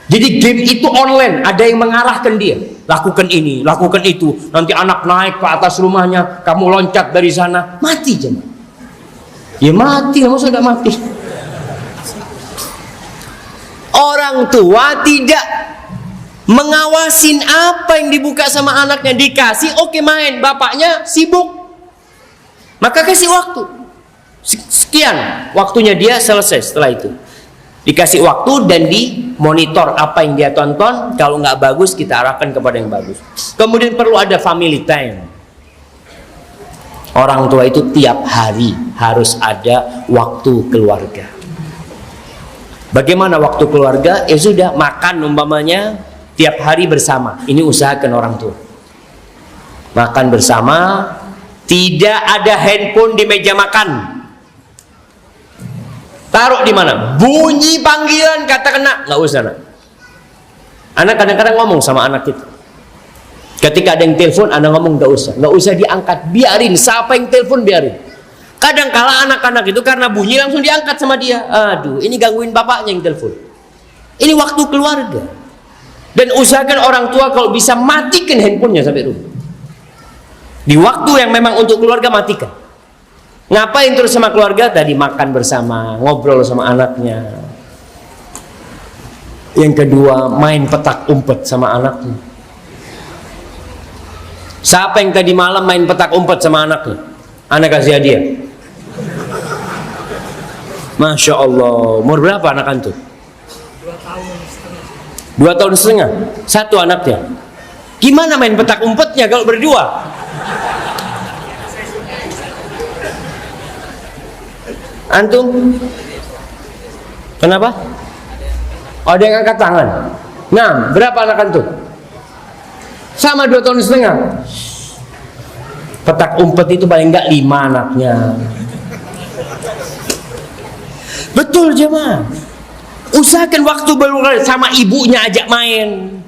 Jadi game itu online, ada yang mengarahkan dia. Lakukan ini, lakukan itu. Nanti anak naik ke atas rumahnya, kamu loncat dari sana, mati jemaah. Ya mati, kamu sudah mati. Orang tua tidak mengawasin apa yang dibuka sama anaknya, dikasih oke main, bapaknya sibuk, maka kasih waktu sekian, waktunya dia selesai. Setelah itu dikasih waktu dan dimonitor apa yang dia tonton. Kalau nggak bagus kita arahkan kepada yang bagus. Kemudian perlu ada family time. Orang tua itu tiap hari harus ada waktu keluarga. Bagaimana waktu keluarga? Ya sudah, makan umpamanya tiap hari bersama. Ini usahakan orang tua. Makan bersama, tidak ada handphone di meja makan. Taruh di mana? Bunyi panggilan katakan nak, nggak usah nak. Anak kadang-kadang ngomong sama anak kita. Ketika ada yang telepon, anak ngomong nggak usah diangkat, biarin. Siapa yang telepon biarin. Kadang kala anak-anak itu karena bunyi langsung diangkat sama dia. Aduh, ini gangguin bapaknya yang telepon. Ini waktu keluarga. Dan usahakan orang tua kalau bisa matikan handphonenya sampai rumah. Di waktu yang memang untuk keluarga matikan. Ngapain terus sama keluarga? Tadi makan bersama, ngobrol sama anaknya. Yang kedua, main petak umpet sama anaknya. Siapa yang tadi malam main petak umpet sama anaknya? Anak kasih hadiah. Masya Allah. Umur berapa anak antum? 2 tahun setengah. Satu anaknya. Gimana main petak umpetnya kalau berdua? Antum? Kenapa? Ada yang angkat tangan. Nah, berapa anak antum? Sama 2 tahun setengah. Petak umpet itu paling enggak 5 anaknya. Betul jemaah. Usahakan waktu berkeluarga sama ibunya, ajak main.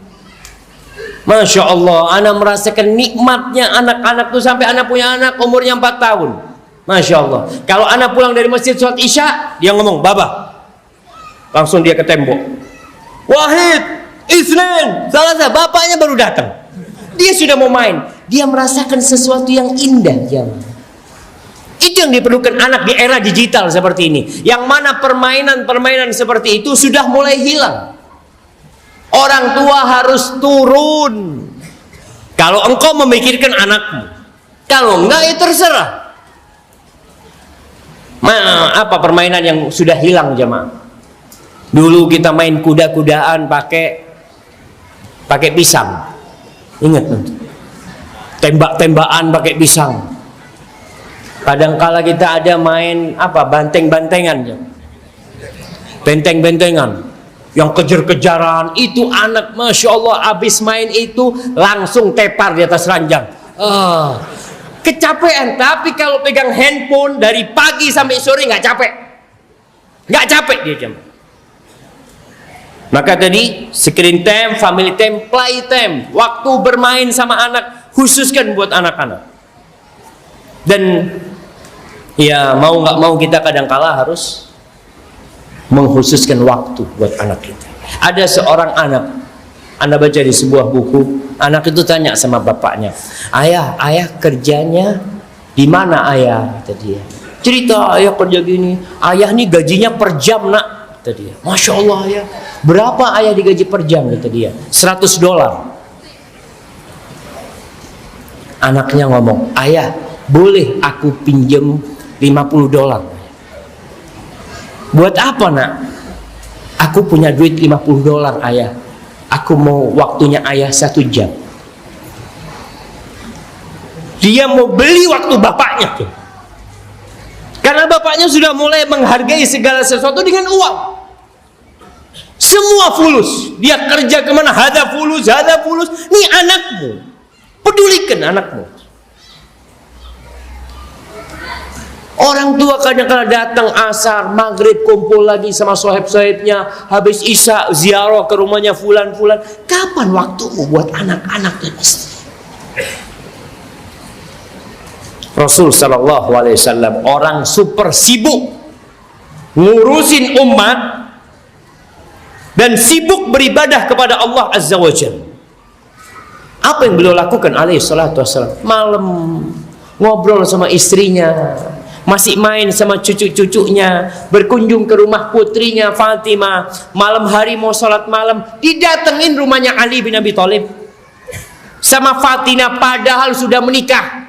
Masya Allah, anak merasakan nikmatnya anak-anak tuh sampai anak punya anak umurnya 4 tahun. Masya Allah. Kalau anak pulang dari masjid sholat isya, dia ngomong baba, langsung dia ke tembok. Wahid, Isnin, Selasa, bapaknya baru datang. Dia sudah mau main. Dia merasakan sesuatu yang indah jemaah. Itu yang diperlukan anak di era digital seperti ini, yang mana permainan-permainan seperti itu sudah mulai hilang. Orang tua harus turun. Kalau engkau memikirkan anakmu, kalau enggak ya terserah. Apa permainan yang sudah hilang jemaah? Dulu kita main kuda-kudaan pakai pisang. Ingat nanti. Tembak-tembakan pakai pisang. Kadangkala kita ada main banteng-bantengan, benteng-bentengan, yang kejar-kejaran. Itu anak masya Allah habis main itu langsung tepar di atas ranjang. Kecapean. Tapi kalau pegang handphone dari pagi sampai sore nggak capek dia jam. Maka tadi screen time, family time, play time, waktu bermain sama anak khususkan buat anak-anak. Dan ya mau nggak mau kita kadangkala harus mengkhususkan waktu buat anak kita. Ada seorang anak, Anda baca di sebuah buku, anak itu tanya sama bapaknya, ayah kerjanya di mana ayah? Kata dia. Cerita ayah kerja gini, ayah nih gajinya per jam nak. Kata dia. Masya Allah ayah, berapa ayah digaji per jam? Kata dia. $100. Anaknya ngomong, ayah boleh aku pinjem $50? Buat apa nak? Aku punya duit $50 ayah. Aku mau waktunya ayah 1 jam. Dia mau beli waktu bapaknya tuh. Karena bapaknya sudah mulai menghargai segala sesuatu dengan uang. Semua fulus. Dia kerja kemana? Hada fulus, hada fulus. Ini anakmu. Pedulikan anakmu. Orang tua kadang-kadang datang asar, maghrib kumpul lagi sama sohib-sohibnya. Habis isya ziarah ke rumahnya fulan-fulan. Kapan waktumu buat anak-anak dan istri? Rasul sallallahu alaihi wasallam orang super sibuk ngurusin umat dan sibuk beribadah kepada Allah azza wajalla. Apa yang beliau lakukan alaihi salatu wasallam? Malam ngobrol sama istrinya, masih main sama cucu-cucunya, berkunjung ke rumah putrinya Fatimah. Malam hari mau sholat malam, didatengin rumahnya Ali bin Abi Thalib sama Fatimah padahal sudah menikah.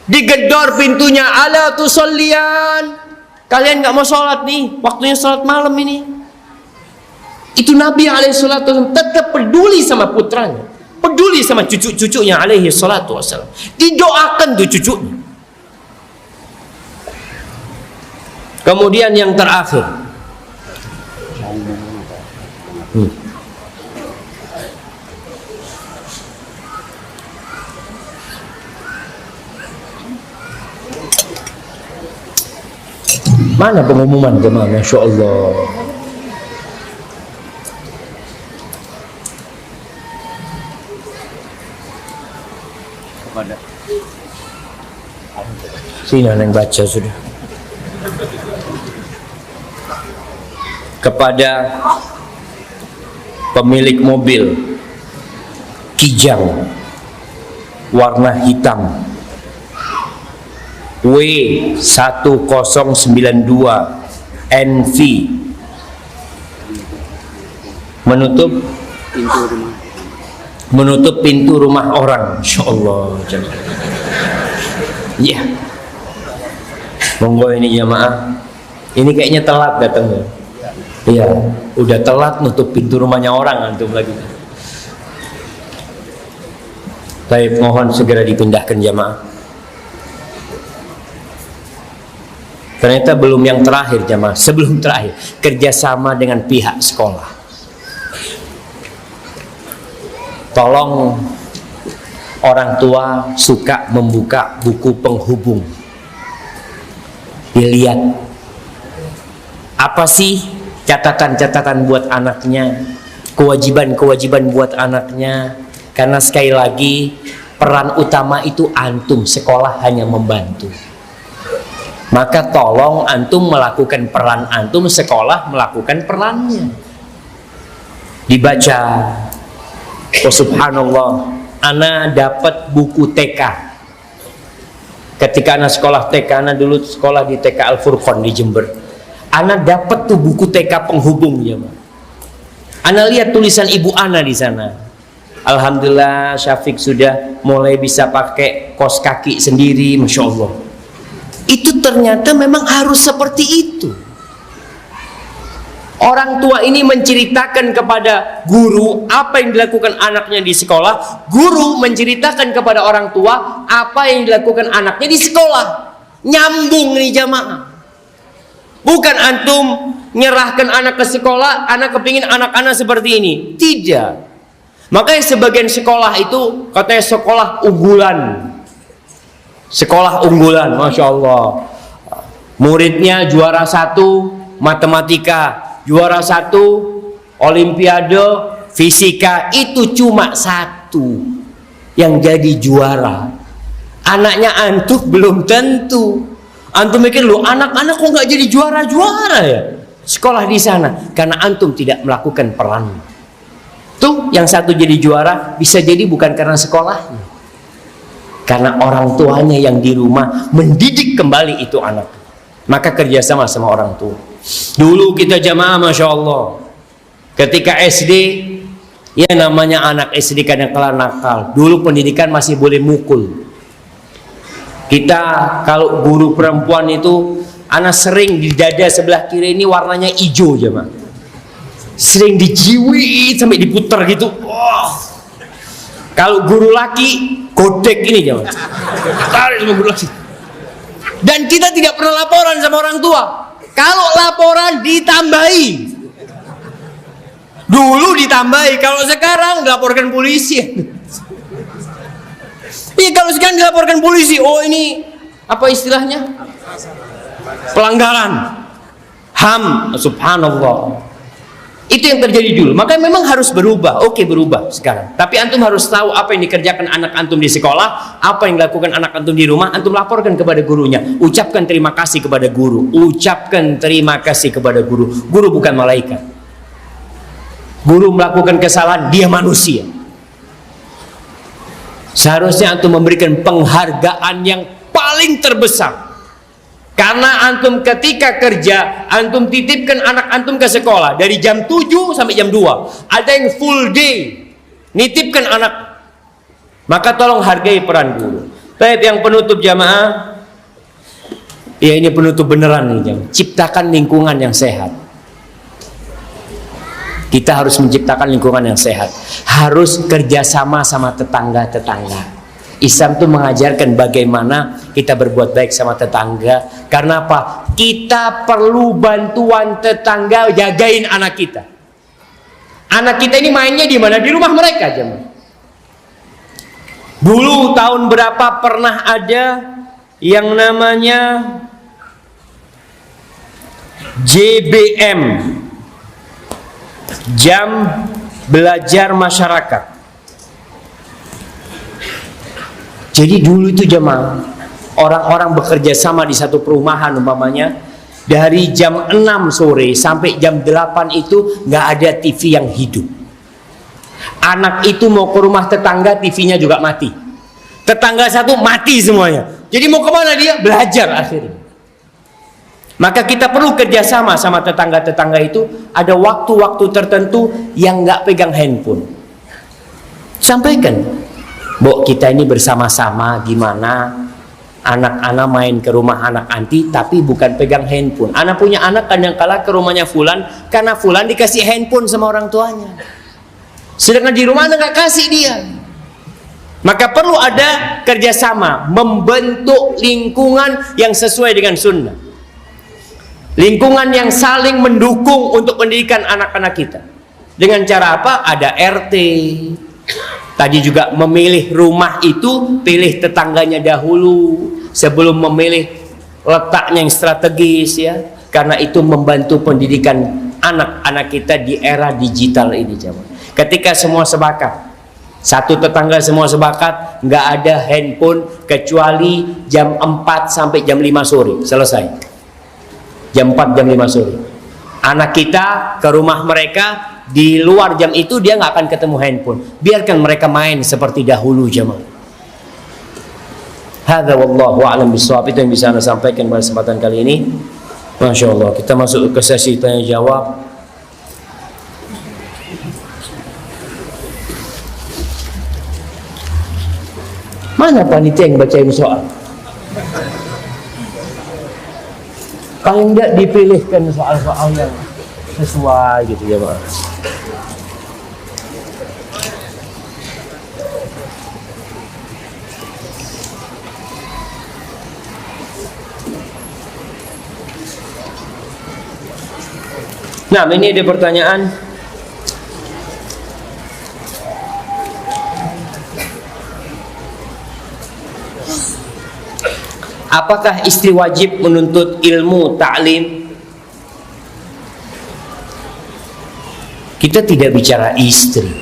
Digedor pintunya, ala tusollian, kalian nggak mau sholat nih, waktunya sholat malam ini. Itu Nabi alaihi salatu wasallam tetap peduli sama putranya, peduli sama cucu-cucunya alaihi salatu wasallam. Didoakan tuh cucunya. Kemudian yang terakhir, mana pengumuman jemaah? Masya Allah. Sini yang baca sudah. Kepada pemilik mobil Kijang warna hitam W1092 NV menutup pintu rumah orang. Insyaallah. Ya. Monggo ini jamaah. Ini kayaknya telat datangnya. Iya, udah telat nutup pintu rumahnya orang antum lagi. Baik, mohon segera dipindahkan jamaah. Ternyata belum yang terakhir jamaah, sebelum terakhir kerjasama dengan pihak sekolah. Tolong orang tua suka membuka buku penghubung, dilihat apa sih catatan-catatan buat anaknya, kewajiban-kewajiban buat anaknya. Karena sekali lagi peran utama itu antum, sekolah hanya membantu. Maka tolong antum melakukan peran antum, sekolah melakukan perannya. Dibaca. Oh subhanallah, ana dapat buku TK. Ketika ana sekolah TK, ana dulu sekolah di TK Al-Furqan di Jember. Ana dapat tuh buku TK penghubung ya, Pak. Ana lihat tulisan ibu ana di sana. Alhamdulillah Syafiq sudah mulai bisa pakai kos kaki sendiri, masya Allah. Itu ternyata memang harus seperti itu. Orang tua ini menceritakan kepada guru apa yang dilakukan anaknya di sekolah. Guru menceritakan kepada orang tua apa yang dilakukan anaknya di sekolah. Nyambung nih jamaah. Bukan antum nyerahkan anak ke sekolah, anak kepingin anak-anak seperti ini. Tidak. Makanya sebagian sekolah itu katanya sekolah unggulan. Sekolah unggulan, masya Allah. Muridnya juara 1 matematika, juara 1 olimpiade fisika, itu cuma 1 yang jadi juara. Anaknya antum belum tentu. Antum mikir, loh anak-anak kok nggak jadi juara-juara ya sekolah di sana? Karena antum tidak melakukan peran. Tuh yang 1 jadi juara bisa jadi bukan karena sekolahnya, karena orang tuanya yang di rumah mendidik kembali itu anak. Maka kerjasama sama orang tua. Dulu kita jamaah masya Allah, ketika SD Ya namanya anak SD kadang-kala nakal. Dulu pendidikan masih boleh mukul. Kita kalau guru perempuan itu, anak sering di dada sebelah kiri ini warnanya hijau aja, Mak. Sering dijiwit sampai diputer gitu. Wah. Kalau guru laki godek ini aja, Mak. Tarik sama guru laki. Dan kita tidak pernah laporan sama orang tua. Kalau laporan ditambahi. Dulu ditambahi, kalau sekarang dilaporkan polisi. Iya, kalau sekarang dilaporkan polisi, oh ini apa istilahnya? Pelanggaran HAM, subhanallah. Itu yang terjadi dulu. Maka memang harus berubah. Oke, berubah sekarang. Tapi antum harus tahu apa yang dikerjakan anak antum di sekolah, apa yang dilakukan anak antum di rumah, antum laporkan kepada gurunya. Ucapkan terima kasih kepada guru. Ucapkan terima kasih kepada guru. Guru bukan malaikat. Guru melakukan kesalahan, dia manusia. Seharusnya antum memberikan penghargaan yang paling terbesar. Karena antum ketika kerja, antum titipkan anak antum ke sekolah dari jam 7 sampai jam 2. Ada yang full day nitipkan anak. Maka tolong hargai peran guru. Baik, yang penutup jamaah. Ya ini penutup beneran nih, jamaah. Ciptakan lingkungan yang sehat. Kita harus menciptakan lingkungan yang sehat. Harus kerjasama sama tetangga-tetangga. Islam itu mengajarkan bagaimana kita berbuat baik sama tetangga. Karena apa? Kita perlu bantuan tetangga jagain anak kita. Anak kita ini mainnya di mana? Di rumah mereka aja. Dulu tahun berapa pernah ada yang namanya JBM, jam belajar masyarakat. Jadi dulu itu jemaah, orang-orang bekerja sama di satu perumahan umpamanya, dari jam 6 sore sampai jam 8 itu nggak ada TV yang hidup. Anak itu mau ke rumah tetangga, TV-nya juga mati. Tetangga satu mati semuanya. Jadi mau kemana dia? Belajar akhirnya. Maka kita perlu kerjasama sama tetangga-tetangga itu. Ada waktu-waktu tertentu yang nggak pegang handphone. Sampaikan, Bok, kita ini bersama-sama gimana anak-anak main ke rumah anak anti tapi bukan pegang handphone. Anak punya anak kadang-kala ke rumahnya Fulan karena Fulan dikasih handphone sama orang tuanya. Sedangkan di rumah anak nggak kasih dia. Maka perlu ada kerjasama, membentuk lingkungan yang sesuai dengan sunnah. Lingkungan yang saling mendukung untuk pendidikan anak-anak kita. Dengan cara apa? Ada RT. Tadi juga memilih rumah itu, pilih tetangganya dahulu sebelum memilih letaknya yang strategis ya. Karena itu membantu pendidikan anak-anak kita di era digital ini, jemaah. Ketika semua sepakat, satu tetangga semua sepakat, nggak ada handphone kecuali jam 4 sampai jam 5 sore, selesai. Jam 4, jam 5 sore. Anak kita ke rumah mereka, di luar jam itu dia nggak akan ketemu handphone. Biarkan mereka main seperti dahulu, jemaah. Hadza wallahu a'lam bishawab. Itu yang bisa Anda sampaikan pada kesempatan kali ini. Masya Allah. Kita masuk ke sesi tanya jawab. Mana panitia yang bacain soal? Paling tidak dipilihkan soal-soal yang sesuai gitu ya, Pak. Nah, ini ada pertanyaan. Apakah istri wajib menuntut ilmu ta'lim? Kita tidak bicara istri.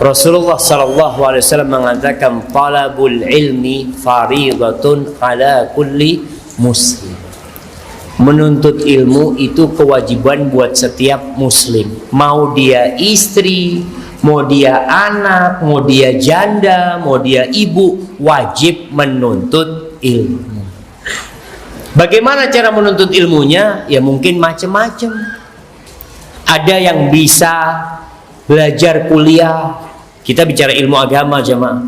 Rasulullah SAW mengatakan talabul ilmi faridatun ala kulli muslim. Menuntut ilmu itu kewajiban buat setiap muslim. Mau dia istri, mau dia anak, mau dia janda, mau dia ibu, wajib menuntut ilmu. Bagaimana cara menuntut ilmunya? Ya mungkin macam-macam. Ada yang bisa belajar kuliah. Kita bicara ilmu agama jemaah.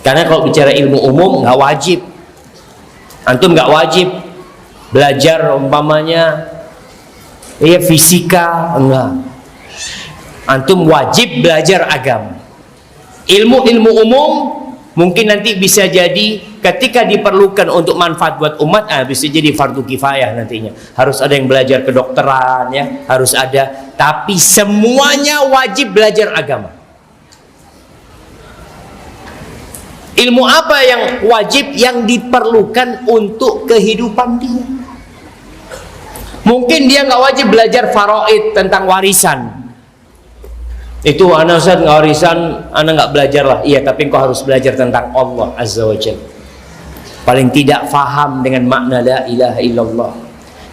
Karena kalau bicara ilmu umum nggak wajib. Antum nggak wajib belajar umpamanya fisika, enggak. Antum wajib belajar agama. Ilmu-ilmu umum mungkin nanti bisa jadi ketika diperlukan untuk manfaat buat umat, bisa jadi fardu kifayah nantinya. Harus ada yang belajar kedokteran ya, harus ada. Tapi semuanya wajib belajar agama. Ilmu apa yang wajib, yang diperlukan untuk kehidupan dia? Mungkin dia nggak wajib belajar faraid tentang warisan. Itu anak Ustaz nggak warisan, anak nggak belajar lah. Iya, tapi engkau harus belajar tentang Allah Azza wa Jalla. Paling tidak faham dengan makna la ilaha illallah,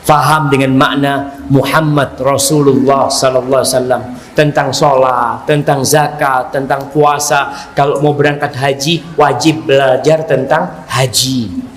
faham dengan makna Muhammad Rasulullah sallallahu alaihi wasallam, tentang sholat, tentang zakat, tentang puasa. Kalau mau berangkat haji wajib belajar tentang haji.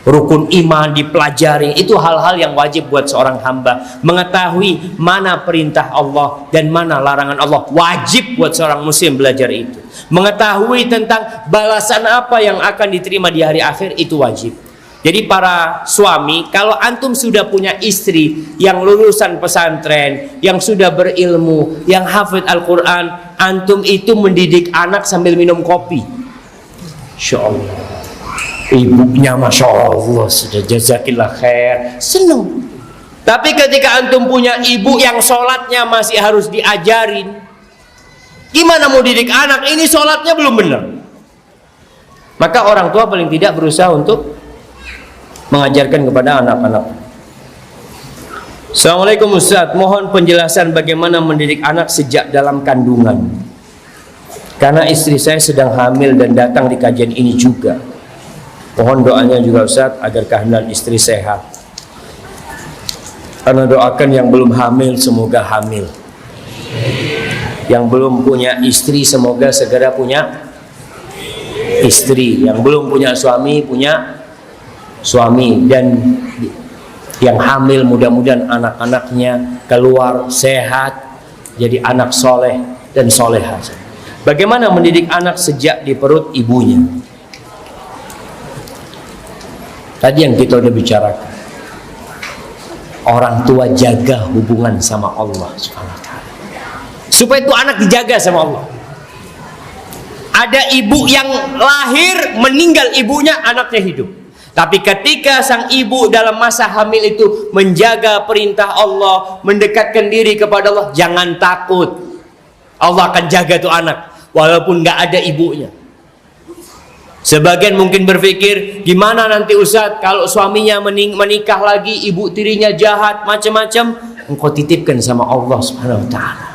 Rukun iman dipelajari, itu hal-hal yang wajib buat seorang hamba. Mengetahui mana perintah Allah dan mana larangan Allah, wajib buat seorang muslim belajar itu. Mengetahui tentang balasan apa yang akan diterima di hari akhir, itu wajib. Jadi para suami, kalau antum sudah punya istri yang lulusan pesantren, yang sudah berilmu, yang hafid Al-Quran, antum itu mendidik anak sambil minum kopi. Insya Allah. Ibunya Masya Allah sudah jazakillah khair, senang. Tapi ketika antum punya ibu yang sholatnya masih harus diajarin, gimana mau didik anak? Ini sholatnya belum benar. Maka orang tua paling tidak berusaha untuk mengajarkan kepada anak-anak. Assalamualaikum Ustaz, mohon penjelasan bagaimana mendidik anak sejak dalam kandungan. Karena istri saya sedang hamil dan datang di kajian ini juga. Mohon doanya juga Ustaz agar kehamilan istri sehat. Karena doakan yang belum hamil semoga hamil. Yang belum punya istri semoga segera punya istri. Yang belum punya suami punya suami. Dan yang hamil mudah-mudahan anak-anaknya keluar sehat, jadi anak soleh dan solehah. Bagaimana mendidik anak sejak di perut ibunya? Tadi yang kita udah bicarakan, orang tua jaga hubungan sama Allah Subhanahu wa ta'ala, supaya itu anak dijaga sama Allah. Ada ibu yang lahir meninggal ibunya, anaknya hidup. Tapi ketika sang ibu dalam masa hamil itu menjaga perintah Allah, mendekatkan diri kepada Allah, jangan takut, Allah akan jaga tuh anak walaupun nggak ada ibunya. Sebagian mungkin berpikir, gimana nanti Ustaz kalau suaminya menikah lagi, ibu tirinya jahat, macam-macam. Engkau titipkan sama Allah Subhanahu wa ta'ala.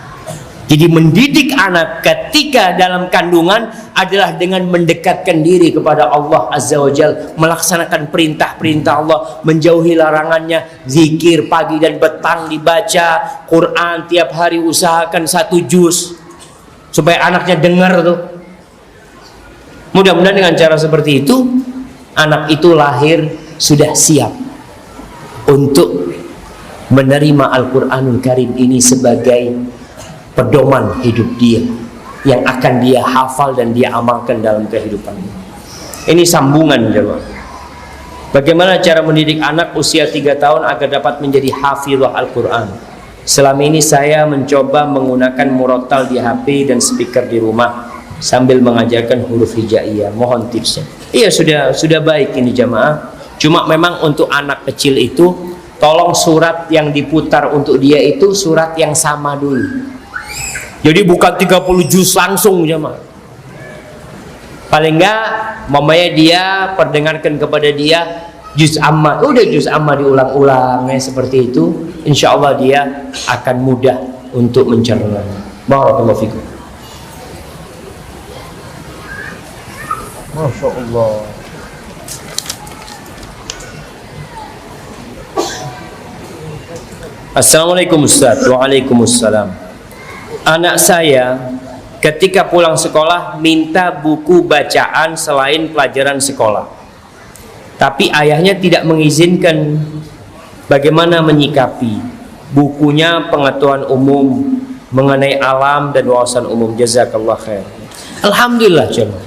Jadi mendidik anak ketika dalam kandungan adalah dengan mendekatkan diri kepada Allah Azza wa Jalla, melaksanakan perintah-perintah Allah, menjauhi larangannya, zikir pagi dan petang dibaca, Quran tiap hari usahakan 1 juz supaya anaknya dengar tuh. Mudah-mudahan dengan cara seperti itu anak itu lahir sudah siap untuk menerima Al-Quranul Karim ini sebagai pedoman hidup dia yang akan dia hafal dan dia amalkan dalam kehidupannya. Ini sambungan jemaah. Bagaimana cara mendidik anak usia 3 tahun agar dapat menjadi hafizah Al-Quran? Selama ini saya mencoba menggunakan murotal di HP dan speaker di rumah sambil mengajarkan huruf hijaiyah. Mohon tipsnya. Iya, sudah baik ini jamaah. Cuma memang untuk anak kecil itu tolong surat yang diputar untuk dia itu surat yang sama dulu. Jadi bukan 30 juz langsung jamaah. Paling enggak mamanya dia perdengarkan kepada dia juz amma. Udah juz amma diulang-ulang ya, seperti itu. Insya Allah dia akan mudah untuk mencerna. Barakallahu fikum. Masya Allah. Assalamualaikum Ustaz. Waalaikumsalam. Anak saya ketika pulang sekolah minta buku bacaan selain pelajaran sekolah, tapi ayahnya tidak mengizinkan. Bagaimana menyikapi? Bukunya pengetahuan umum, mengenai alam dan wawasan umum. Jazakallah khair. Alhamdulillah jemaah.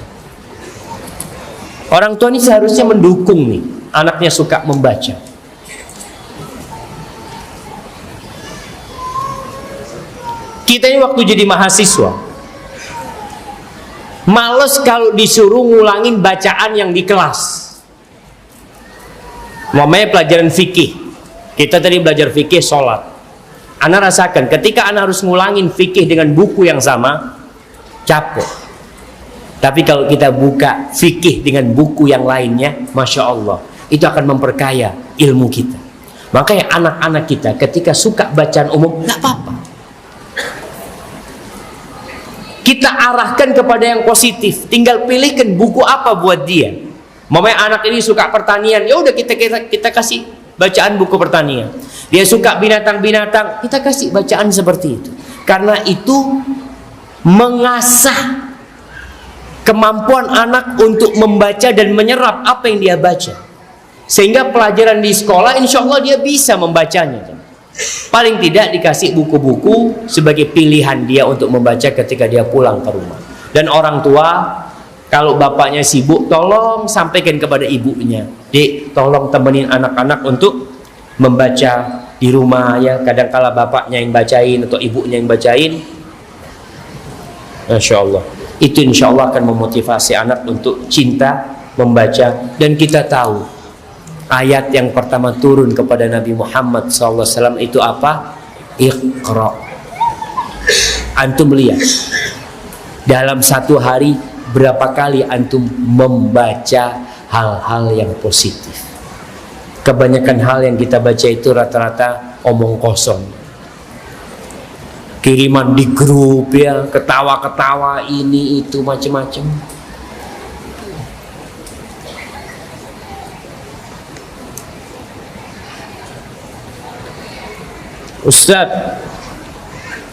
Orang tua ini seharusnya mendukung nih anaknya suka membaca. Kita ini waktu jadi mahasiswa males kalau disuruh ngulangin bacaan yang di kelas. Namanya pelajaran fikih. Kita tadi belajar fikih sholat. Ana rasakan ketika ana harus ngulangin fikih dengan buku yang sama, capek. Tapi kalau kita buka fikih dengan buku yang lainnya, Masya Allah, itu akan memperkaya ilmu kita. Makanya anak-anak kita ketika suka bacaan umum, nggak apa-apa. Kita arahkan kepada yang positif. Tinggal pilihkan buku apa buat dia. Mamanya anak ini suka pertanian, ya udah kita kasih bacaan buku pertanian. Dia suka binatang-binatang, kita kasih bacaan seperti itu. Karena itu mengasah kemampuan anak untuk membaca dan menyerap apa yang dia baca. Sehingga pelajaran di sekolah insya Allah dia bisa membacanya. Paling tidak dikasih buku-buku sebagai pilihan dia untuk membaca ketika dia pulang ke rumah. Dan orang tua, kalau bapaknya sibuk, tolong sampaikan kepada ibunya, Dek, tolong temenin anak-anak untuk membaca di rumah ya. Kadang-kala bapaknya yang bacain atau ibunya yang bacain. Masya Allah. Itu insya Allah akan memotivasi anak untuk cinta membaca. Dan kita tahu ayat yang pertama turun kepada Nabi Muhammad SAW itu apa? Iqra. Antum lihat dalam satu hari berapa kali antum membaca hal-hal yang positif. Kebanyakan hal yang kita baca itu rata-rata omong kosong, kiriman di grup ya, ketawa-ketawa ini itu macam-macam. Ustadz,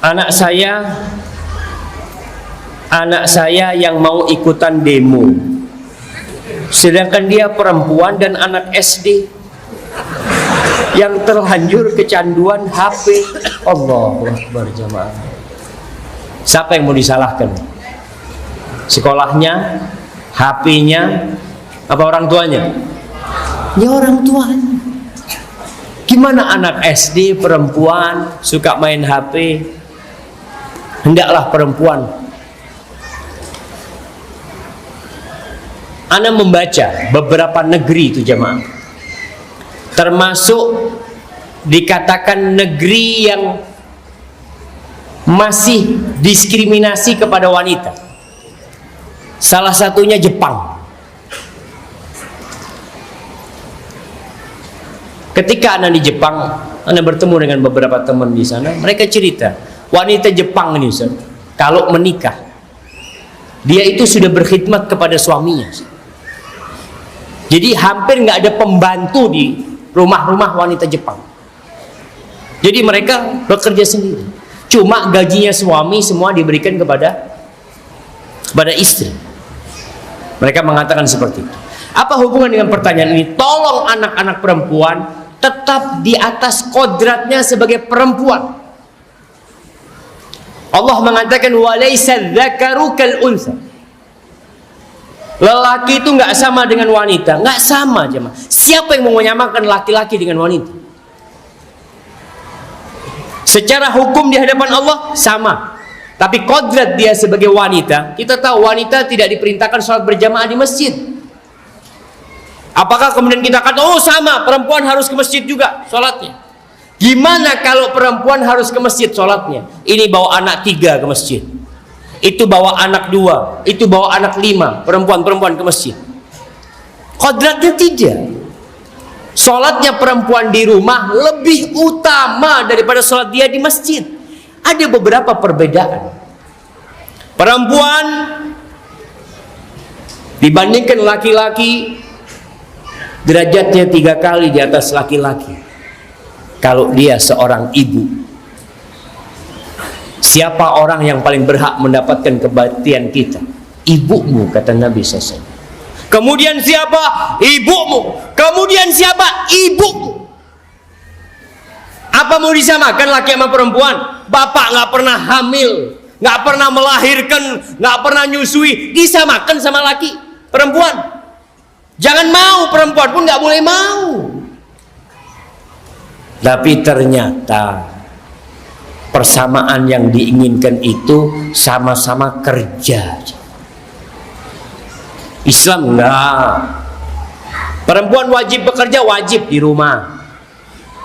anak saya yang mau ikutan demo, sedangkan dia perempuan dan anak SD yang terlanjur kecanduan HP. Allahu Akbar jamaah. Siapa yang mau disalahkan? Sekolahnya, HP-nya, apa orang tuanya? Ya orang tuanya. Gimana anak SD perempuan suka main HP? Hendaklah perempuan. Ana membaca beberapa negeri itu jamaah, termasuk dikatakan negeri yang masih diskriminasi kepada wanita. Salah satunya Jepang. Ketika Ana di Jepang, Ana bertemu dengan beberapa teman di sana. Mereka cerita, wanita Jepang ini, kalau menikah, dia itu sudah berkhidmat kepada suaminya. Jadi hampir nggak ada pembantu di rumah-rumah wanita Jepang. Jadi mereka bekerja sendiri. Cuma gajinya suami semua diberikan kepada istri. Mereka mengatakan seperti itu. Apa hubungan dengan pertanyaan ini? Tolong anak-anak perempuan tetap di atas kodratnya sebagai perempuan. Allah mengatakan walaysa dzakaru kal unsa. Lelaki itu nggak sama dengan wanita, nggak sama jemaah. Siapa yang mau menyamakan laki-laki dengan wanita? Secara hukum di hadapan Allah sama, tapi kodrat dia sebagai wanita, kita tahu wanita tidak diperintahkan sholat berjamaah di masjid. Apakah kemudian kita kata, oh sama, perempuan harus ke masjid juga sholatnya? Gimana kalau perempuan harus ke masjid sholatnya? Ini bawa anak 3 ke masjid, itu bawa anak 2, itu bawa anak 5, perempuan-perempuan ke masjid. Kodratnya tidak. Sholatnya perempuan di rumah lebih utama daripada sholat dia di masjid. Ada beberapa perbedaan. Perempuan dibandingkan laki-laki derajatnya 3 kali di atas laki-laki. Kalau dia seorang ibu, siapa orang yang paling berhak mendapatkan kebaktian kita? Ibumu, kata Nabi SAW. Kemudian siapa? Ibumu. Kemudian siapa? Ibumu. Apa mau disamakan laki sama perempuan? bapak nggak pernah hamil, nggak pernah melahirkan, nggak pernah nyusui, disamakan sama laki perempuan. Jangan mau, perempuan pun nggak boleh mau. Tapi ternyata persamaan yang diinginkan itu sama-sama kerja. Islam enggak. Perempuan wajib bekerja, wajib di rumah.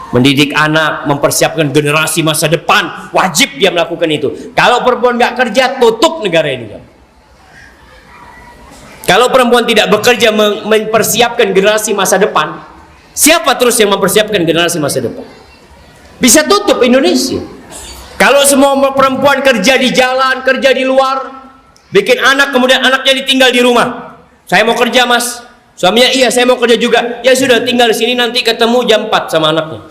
Mendidik anak, mempersiapkan generasi masa depan, wajib dia melakukan itu. Kalau perempuan nggak kerja, tutup negara ini. Kalau perempuan tidak bekerja mempersiapkan generasi masa depan, siapa terus yang mempersiapkan generasi masa depan? Bisa tutup Indonesia. Kalau semua perempuan kerja di jalan, kerja di luar, bikin anak, kemudian anaknya ditinggal di rumah. Saya mau kerja, mas. Suaminya, iya saya mau kerja juga. Ya sudah, tinggal di sini, nanti ketemu jam 4 sama anaknya.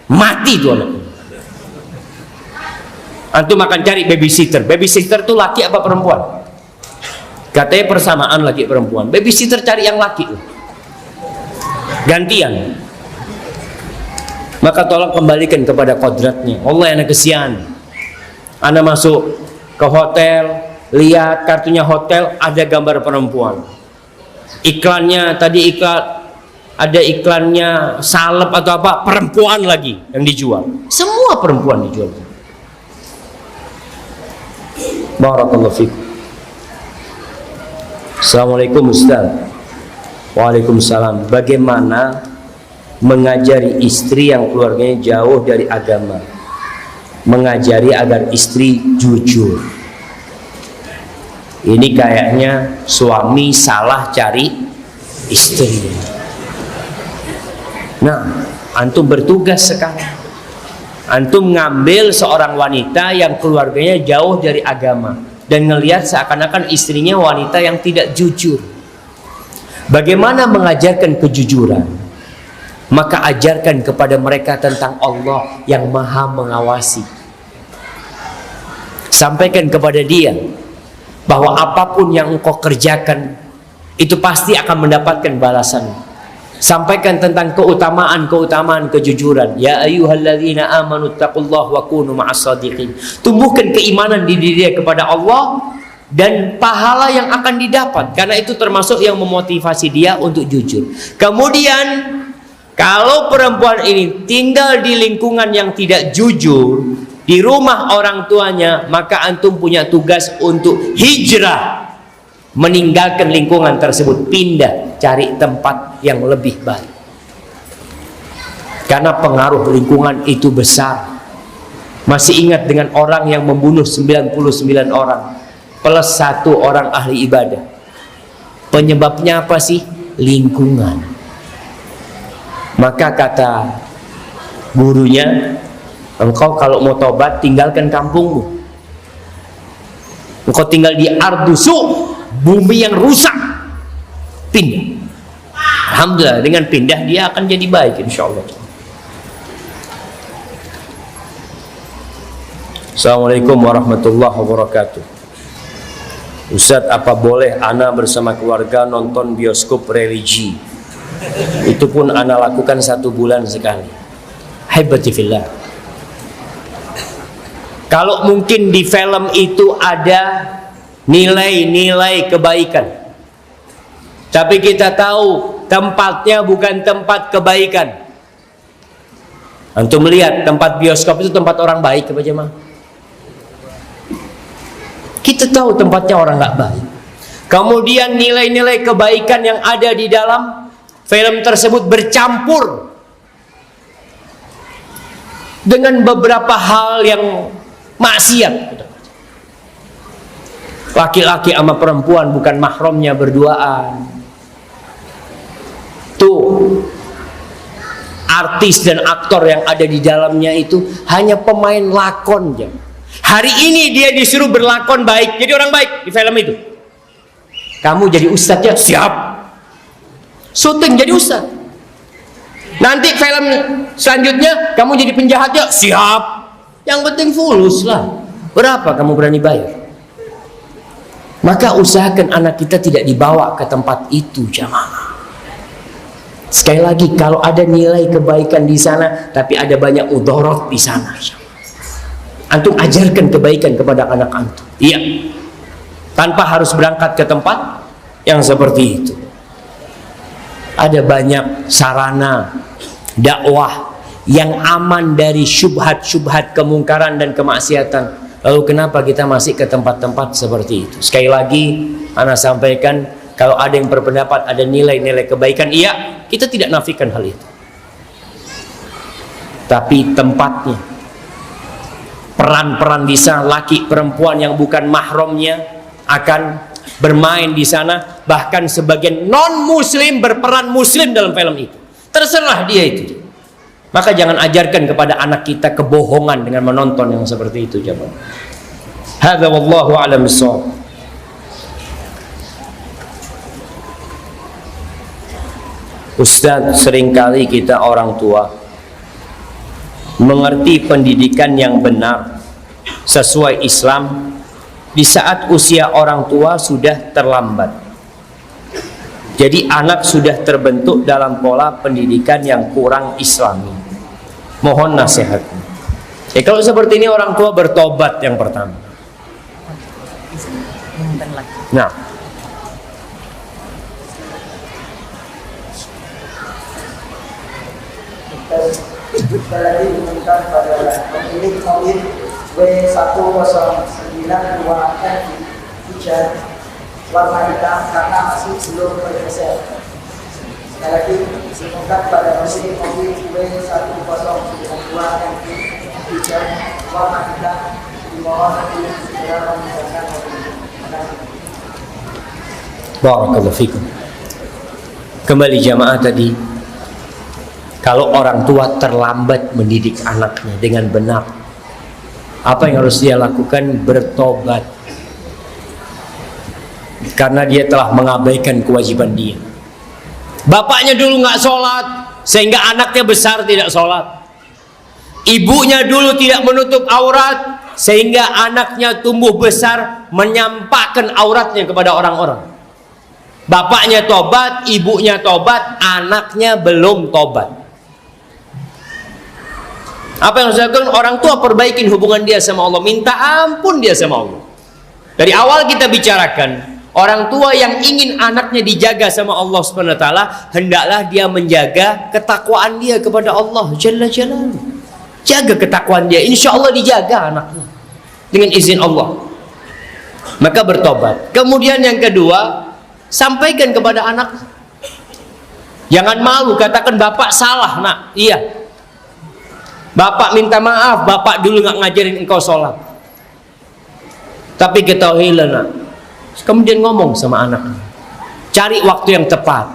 Mati tuh anaknya. Antum akan cari babysitter. Babysitter tuh laki apa perempuan? Katanya persamaan laki perempuan. Babysitter cari yang laki. Gantian. Maka tolong kembalikan kepada kodratnya. Allah yang kesian. Anda masuk ke hotel, lihat kartunya hotel, ada gambar perempuan. Iklannya tadi ada iklannya salep atau apa, perempuan lagi yang dijual. Semua perempuan dijual. Barakallahu fiik. Assalamualaikum Ustaz. Waalaikumsalam. Bagaimana mengajari istri yang keluarganya jauh dari agama? Mengajari agar istri jujur. Ini kayaknya suami salah cari istri. Nah, antum bertugas sekarang. Antum ngambil seorang wanita yang keluarganya jauh dari agama dan ngelihat seakan-akan istrinya wanita yang tidak jujur. Bagaimana mengajarkan kejujuran? Maka ajarkan kepada mereka tentang Allah yang Maha mengawasi. Sampaikan kepada dia bahwa apapun yang engkau kerjakan itu pasti akan mendapatkan balasan. Sampaikan tentang keutamaan kejujuran. Ya ayyuhalladzina amanu taqullaha wa kunu ma'as-shadiqin. Tumbuhkan keimanan di diri dia kepada Allah dan pahala yang akan didapat, karena itu termasuk yang memotivasi dia untuk jujur. Kemudian kalau perempuan ini tinggal di lingkungan yang tidak jujur, di rumah orang tuanya, maka antum punya tugas untuk hijrah, meninggalkan lingkungan tersebut, pindah, cari tempat yang lebih baik. Karena pengaruh lingkungan itu besar. Masih ingat dengan orang yang membunuh 99 orang plus 1 orang ahli ibadah. Penyebabnya apa sih? Lingkungan. Maka kata gurunya, engkau kalau mau tobat tinggalkan kampungmu. Engkau tinggal di ardusu, bumi yang rusak, pindah. Alhamdulillah, dengan pindah dia akan jadi baik insyaallah. Assalamualaikum warahmatullahi wabarakatuh. Ustaz, apa boleh ana bersama keluarga nonton bioskop religi? Itu pun ana lakukan 1 bulan sekali. Haibati fillah. Kalau mungkin di film itu ada nilai-nilai kebaikan, tapi kita tahu tempatnya bukan tempat kebaikan. Antum melihat tempat bioskop itu tempat orang baik apa jemaah? Kita tahu tempatnya orang nggak baik. Kemudian nilai-nilai kebaikan yang ada di dalam film tersebut bercampur dengan beberapa hal yang maksiat. Laki-laki sama perempuan bukan mahramnya berduaan. Tuh, artis dan aktor yang ada di dalamnya itu hanya pemain lakon. Hari ini dia disuruh berlakon baik, jadi orang baik di film itu. Kamu jadi ustadz ya? Siap. Syuting jadi ustadz. Nanti film selanjutnya kamu jadi penjahat ya? Siap. Yang penting fulus lah. Berapa kamu berani bayar? Maka usahakan anak kita tidak dibawa ke tempat itu, jamaah. Sekali lagi, kalau ada nilai kebaikan di sana, tapi ada banyak udharot di sana. Antum ajarkan kebaikan kepada anak antum. Iya. Tanpa harus berangkat ke tempat yang seperti itu. Ada banyak sarana dakwah yang aman dari syubhat-syubhat kemungkaran dan kemaksiatan. Lalu kenapa kita masih ke tempat-tempat seperti itu? Sekali lagi ana sampaikan, kalau ada yang berpendapat ada nilai-nilai kebaikan, iya, kita tidak nafikan hal itu. Tapi tempatnya, peran-peran di sana, laki perempuan yang bukan mahramnya akan bermain di sana, bahkan sebagian non muslim berperan muslim dalam film itu. Terserah dia itu. Maka jangan ajarkan kepada anak kita kebohongan dengan menonton yang seperti itu, jemaah. Hadza wallahu a'lam bissawab. Ustaz, seringkali kita orang tua mengerti pendidikan yang benar sesuai Islam di saat usia orang tua sudah terlambat. Jadi anak sudah terbentuk dalam pola pendidikan yang kurang islami. Mohon nasihatnya. Kalau seperti ini orang tua bertobat yang pertama. Nah, kita lagi diumumkan pada pemilik mobil W1092F hujan warna hitam karena masih belum bergeser. Sekali lagi diumumkan pada pemilik mobil W1092F hujan warna hitam, dimohon untuk segera meninggalkan mobil. barakallahu fikum. Kembali jamaah tadi, kalau orang tua terlambat mendidik anaknya dengan benar, apa yang harus dia lakukan? Bertobat, karena dia telah mengabaikan kewajiban dia. Bapaknya dulu nggak sholat sehingga anaknya besar tidak sholat. Ibunya dulu tidak menutup aurat sehingga anaknya tumbuh besar menyampakkan auratnya kepada orang-orang. Bapaknya tobat, ibunya tobat, anaknya belum tobat. Apa yang harus dilakukan? Orang tua perbaikin hubungan dia sama Allah, minta ampun dia sama Allah. Dari awal kita bicarakan, orang tua yang ingin anaknya dijaga sama Allah Subhanahu wa taala, hendaklah dia menjaga ketakwaan dia kepada Allah Jalla Jalaluhu. Jaga ketakwaan dia, insya Allah dijaga anaknya dengan izin Allah. Maka bertobat. Kemudian yang kedua, sampaikan kepada anak. Jangan malu, katakan bapak salah nak. Iya, bapak minta maaf, bapak dulu nggak ngajarin engkau sholat. Tapi ketahuilah nak. Kemudian ngomong sama anaknya, cari waktu yang tepat,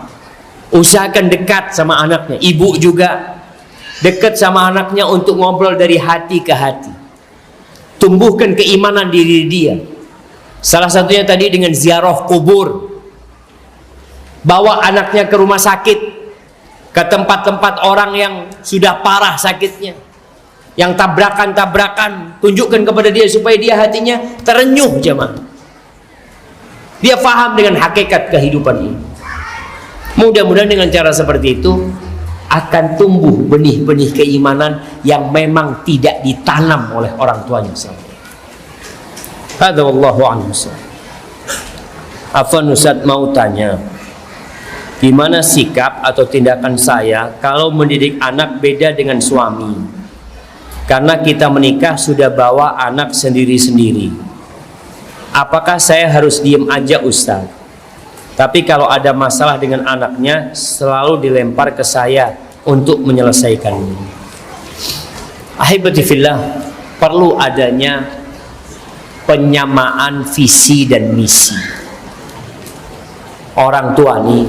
usahakan dekat sama anaknya. Ibu juga dekat sama anaknya untuk ngobrol dari hati ke hati, tumbuhkan keimanan diri dia. Salah satunya tadi dengan ziarah kubur, bawa anaknya ke rumah sakit, ke tempat-tempat orang yang sudah parah sakitnya, yang tabrakan-tabrakan, tunjukkan kepada dia supaya dia hatinya terenyuh jemaah. Dia faham dengan hakikat kehidupan ini. Mudah-mudahan dengan cara seperti itu akan tumbuh benih-benih keimanan yang memang tidak ditanam oleh orang tuanya sendiri. Hadza wallahu a'lam. Afwan Ustaz, mau tanya, gimana sikap atau tindakan saya kalau mendidik anak beda dengan suami? Karena kita menikah sudah bawa anak sendiri-sendiri. Apakah saya harus diem aja Ustaz? Tapi kalau ada masalah dengan anaknya selalu dilempar ke saya untuk menyelesaikannya. Ahibati fillah, perlu adanya penyamaan visi dan misi. Orang tua nih,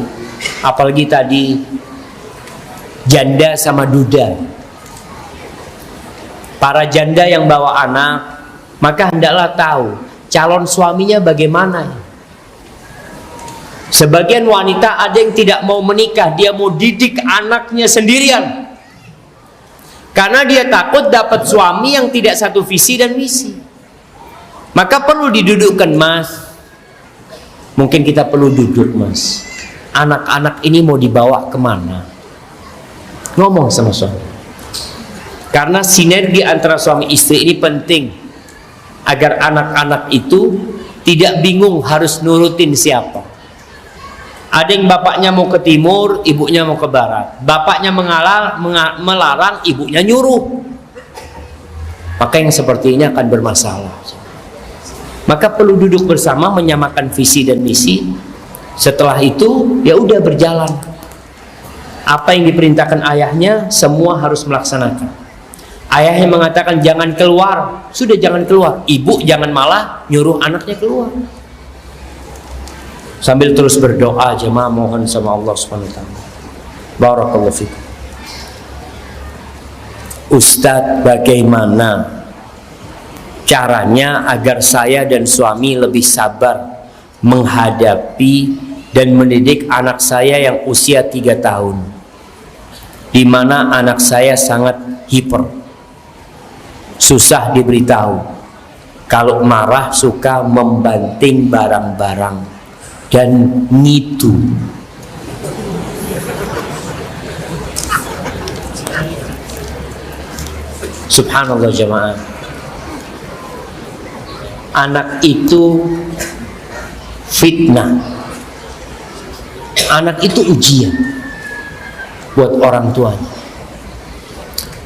apalagi tadi janda sama duda, para janda yang bawa anak, maka hendaklah tahu calon suaminya bagaimana. Sebagian wanita ada yang tidak mau menikah, dia mau didik anaknya sendirian karena dia takut dapat suami yang tidak satu visi dan misi. Maka perlu didudukkan, Mas. Mungkin kita perlu duduk, Mas, anak-anak ini mau dibawa kemana? Ngomong sama suami, Karena sinergi antara suami istri ini penting agar anak-anak itu tidak bingung harus nurutin siapa. Ada yang bapaknya mau ke timur, ibunya mau ke barat. Bapaknya melarang, ibunya nyuruh. Maka yang seperti ini akan bermasalah. Maka perlu duduk bersama, menyamakan visi dan misi. Setelah itu ya udah berjalan. Apa yang diperintahkan ayahnya semua harus melaksanakan. Ayahnya mengatakan jangan keluar, sudah jangan keluar. Ibu jangan malah nyuruh anaknya keluar. Sambil terus berdoa, jemaah mohon sama Allah Subhanahu wa taala. Barakallahu fikum. Ustadz, bagaimana caranya agar saya dan suami lebih sabar menghadapi dan mendidik anak saya yang usia 3 tahun, di mana anak saya sangat hiper, susah diberitahu, kalau marah suka membanting barang-barang dan ngitu. Subhanallah jemaah, anak itu fitnah, anak itu ujian buat orang tuanya.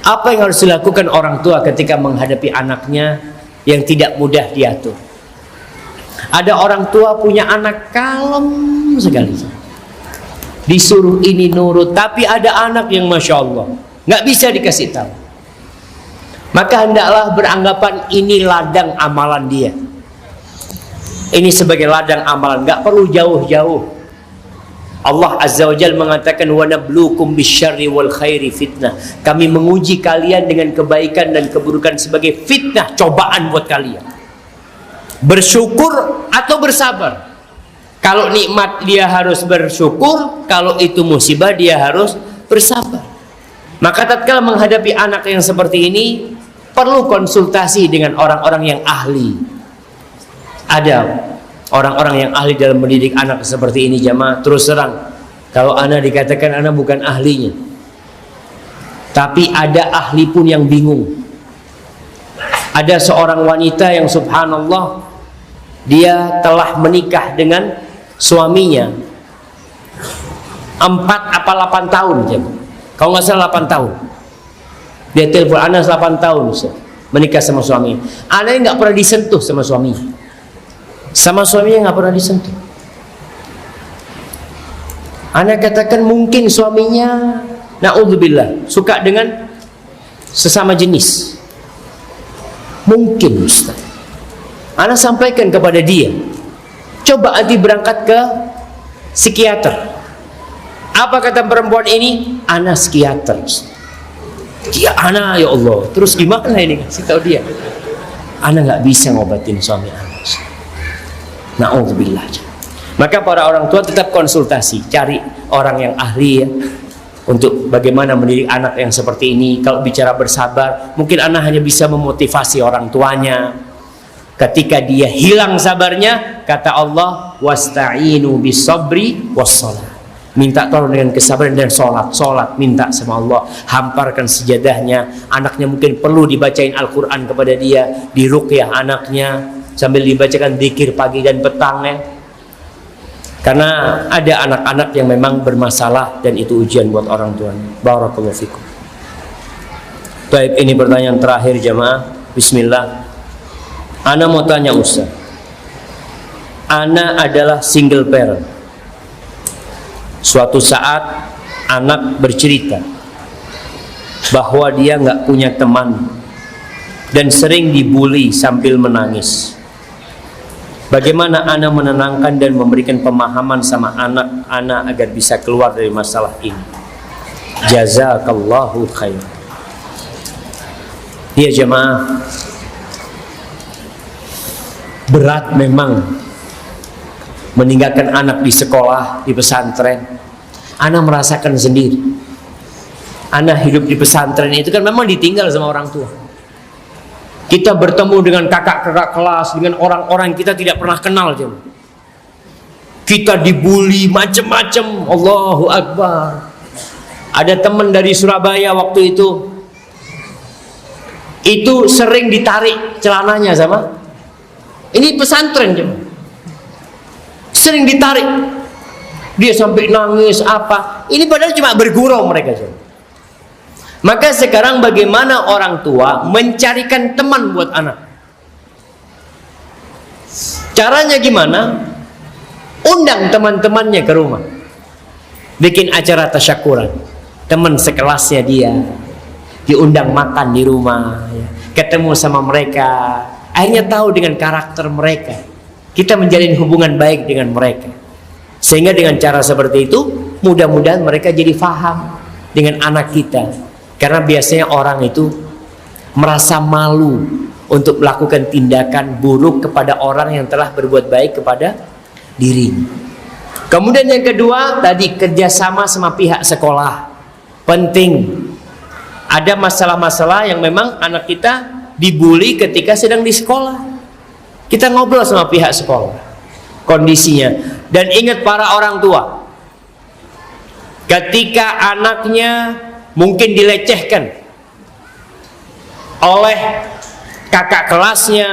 Apa yang harus dilakukan orang tua ketika menghadapi anaknya yang tidak mudah diatur? Ada orang tua punya anak kalem sekali, disuruh ini nurut, tapi ada anak yang masya Allah nggak bisa dikasih tahu. Maka hendaklah beranggapan ini ladang amalan dia. Ini sebagai ladang amalan, nggak perlu jauh-jauh. Allah Azza wa Jalla mengatakan wa nabluukum bisyarri wal khairi fitnah. Kami menguji kalian dengan kebaikan dan keburukan sebagai fitnah, cobaan buat kalian. Bersyukur atau bersabar. Kalau nikmat dia harus bersyukur, kalau itu musibah dia harus bersabar. Maka tatkala menghadapi anak yang seperti ini perlu konsultasi dengan orang-orang yang ahli. Ada orang-orang yang ahli dalam mendidik anak seperti ini jamaah. Terus terang, kalau ana dikatakan ana bukan ahlinya, tapi ada ahli pun yang bingung. Ada seorang wanita yang subhanallah, dia telah menikah dengan suaminya 4 apa 8 tahun jemaah. Kalau nggak salah 8 tahun. Dia telepon ana 8 tahun Ustaz, menikah sama suaminya. Ana nggak pernah disentuh sama suaminya. Sama suaminya nggak pernah disentuh. Ana katakan mungkin suaminya naudzubillah suka dengan sesama jenis. Mungkin Ustaz. Ana sampaikan kepada dia, coba nanti berangkat ke psikiater. Apa kata perempuan ini? Ana psikiater. Dia ana ya Allah. Terus gimana ini? Kasih tahu dia. Ana nggak bisa ngobatin suami ana. Na'udzubillah. Maka para orang tua tetap konsultasi, cari orang yang ahli ya, untuk bagaimana mendidik anak yang seperti ini. Kalau bicara bersabar, mungkin anak hanya bisa memotivasi orang tuanya. Ketika dia hilang sabarnya, kata Allah, wasta'inu bisabri wassalah. Minta tolong dengan kesabaran dan sholat, minta sama Allah, hamparkan sejadahnya. Anaknya mungkin perlu dibacain Al-Quran kepada dia, diruqyah anaknya, sambil dibacakan dzikir pagi dan petang ya. Karena ada anak-anak yang memang bermasalah dan itu ujian buat orang tuanya. Barakallahu fikum. Baik, ini pertanyaan terakhir jamaah. Bismillah. Ana mau tanya Ustaz. Ana adalah single parent. Suatu saat anak bercerita bahwa dia nggak punya teman dan sering dibully sambil menangis. Bagaimana ana menenangkan dan memberikan pemahaman sama anak ana agar bisa keluar dari masalah ini? Jazakallahu khair. Ya jemaah, berat memang meninggalkan anak di sekolah, di pesantren. Ana merasakan sendiri. Ana hidup di pesantren itu kan memang ditinggal sama orang tua. Kita bertemu dengan kakak-kakak kelas, dengan orang-orang yang kita tidak pernah kenal. Kita dibully macam-macam. Allahu Akbar. Ada teman dari Surabaya waktu itu, itu sering ditarik celananya sama, ini pesantren jemaah, sering ditarik, dia sampai nangis apa, ini padahal cuma bergurau mereka jemaah. Maka sekarang bagaimana orang tua mencarikan teman buat anak? Caranya gimana? Undang teman-temannya ke rumah, bikin acara tasyakuran, teman sekelasnya dia diundang makan di rumah, ketemu sama mereka, akhirnya tahu dengan karakter mereka, kita menjalin hubungan baik dengan mereka, sehingga dengan cara seperti itu mudah-mudahan mereka jadi faham dengan anak kita. Karena biasanya orang itu merasa malu untuk melakukan tindakan buruk kepada orang yang telah berbuat baik kepada dirinya. Kemudian yang kedua tadi, kerjasama sama pihak sekolah penting. Ada masalah-masalah yang memang anak kita dibully ketika sedang di sekolah, kita ngobrol sama pihak sekolah kondisinya. Dan ingat para orang tua, ketika anaknya mungkin dilecehkan oleh kakak kelasnya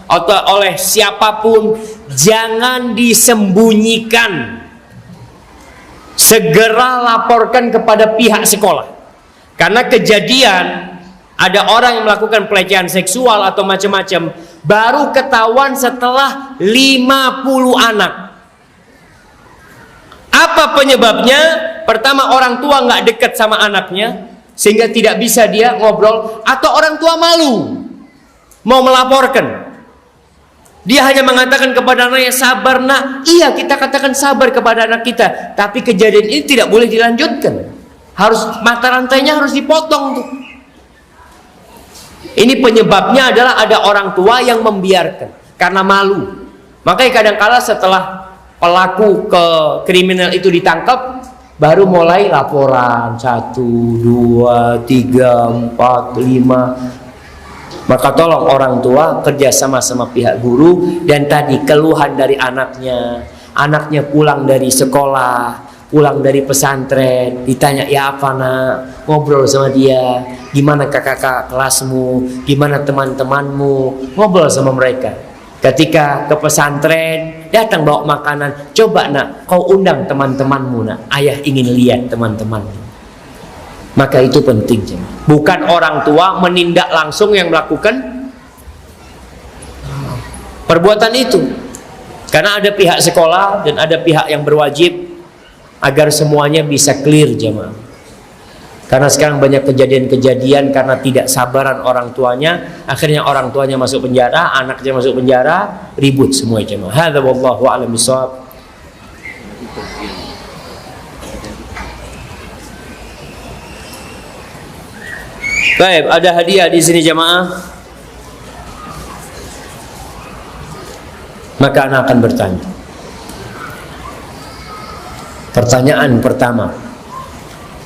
atau oleh siapapun, jangan disembunyikan, segera laporkan kepada pihak sekolah. Karena kejadian ada orang yang melakukan pelecehan seksual atau macam-macam baru ketahuan setelah 50 anak. Apa penyebabnya? Pertama, orang tua nggak dekat sama anaknya sehingga tidak bisa dia ngobrol, atau orang tua malu mau melaporkan. Dia hanya mengatakan kepada anaknya, sabar nak. Iya, kita katakan sabar kepada anak kita, tapi kejadian ini tidak boleh dilanjutkan. Harus, mata rantainya harus dipotong tuh. Ini penyebabnya adalah ada orang tua yang membiarkan karena malu. Makanya kadang-kala setelah pelaku kriminal itu ditangkap, baru mulai laporan 1, 2, 3, 4, 5. Maka tolong orang tua kerjasama sama pihak guru. Dan tadi keluhan dari anaknya pulang dari sekolah, pulang dari pesantren, ditanya ya apa nak, ngobrol sama dia, gimana kakak kelasmu, gimana teman-temanmu, ngobrol sama mereka. Ketika ke pesantren, datang bawa makanan, coba nak kau undang teman-temanmu nak, ayah ingin lihat teman-temanmu. Maka itu penting, bukan orang tua menindak langsung yang melakukan perbuatan itu, karena ada pihak sekolah dan ada pihak yang berwajib agar semuanya bisa clear jemaah. Karena sekarang banyak kejadian-kejadian karena tidak sabaran orang tuanya, akhirnya orang tuanya masuk penjara, anaknya masuk penjara, ribut semua jemaah. Hadza wallahu a'lam bishawab. Baik, ada hadiah di sini jemaah. Maka anak akan bertanya. Pertanyaan pertama,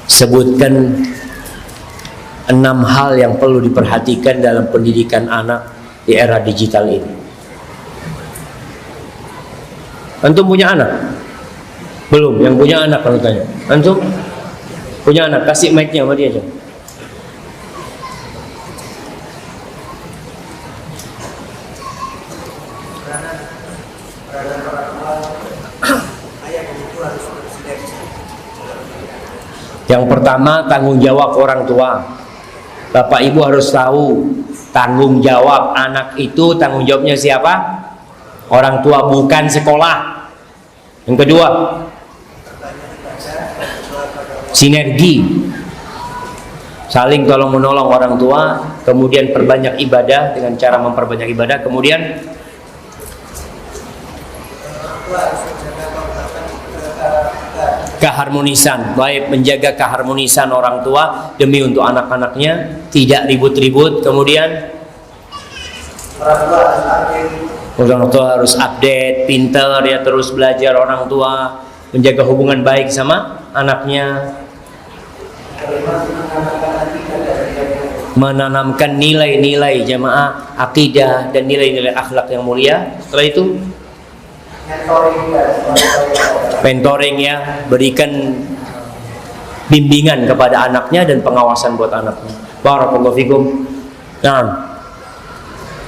sebutkan 6 hal yang perlu diperhatikan dalam pendidikan anak di era digital ini. Antum punya anak? Belum, yang punya anak kalau tanya. Antum punya anak, kasih mic-nya sama dia aja. Yang pertama, tanggung jawab orang tua. Bapak ibu harus tahu tanggung jawab anak itu, tanggung jawabnya siapa? Orang tua, bukan sekolah. Yang kedua, sinergi, saling tolong menolong orang tua. Kemudian perbanyak ibadah, dengan cara memperbanyak ibadah. Kemudian keharmonisan, baik menjaga keharmonisan orang tua demi untuk anak-anaknya, tidak ribut-ribut. Kemudian orang tua harus update, pinter ya, terus belajar orang tua, menjaga hubungan baik sama anaknya, menanamkan nilai-nilai jamaah, akidah dan nilai-nilai akhlak yang mulia. Setelah itu mentoring ya, berikan bimbingan kepada anaknya dan pengawasan buat anaknya. Barakallahu fikum. Nah,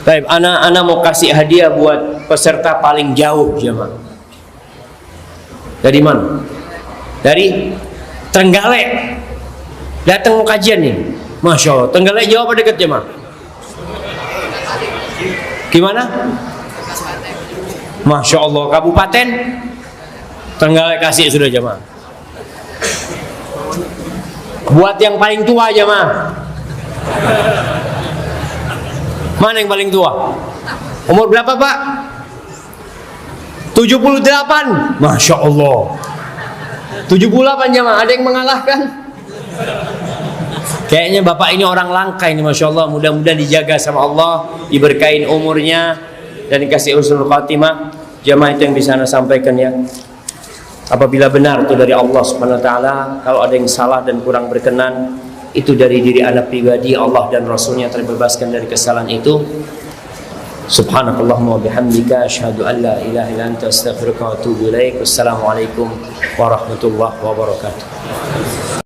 baik, ana mau kasih hadiah buat peserta paling jauh jemaah. Dari mana? Dari Trenggalek. Datang mau kajian nih. Masya Allah, Trenggalek jauh apa dekat jemaah? Gimana? Masya Allah, kabupaten Trenggalek kasih sudah jemaah. Buat yang paling tua jemaah. Mana yang paling tua? Umur berapa Pak? 78. Masya Allah. 78 jemaah. Ada yang mengalahkan? Kayaknya Bapak ini orang langka ini, Masya Allah. Mudah-mudahan dijaga sama Allah, diberkahin umurnya dan dikasih husnul khatimah. Jemaah itu yang bisa Anda sampaikan ya. Apabila benar itu dari Allah Subhanahu wa taala, kalau ada yang salah dan kurang berkenan, itu dari diri Anda pribadi. Allah dan Rasulnya terbebaskan dari kesalahan itu. Subhanakallahumma wa bihamdika asyhadu an la ilaha illa anta astaghfiruka wa atubu ilaik. Wassalamualaikum warahmatullahi wabarakatuh.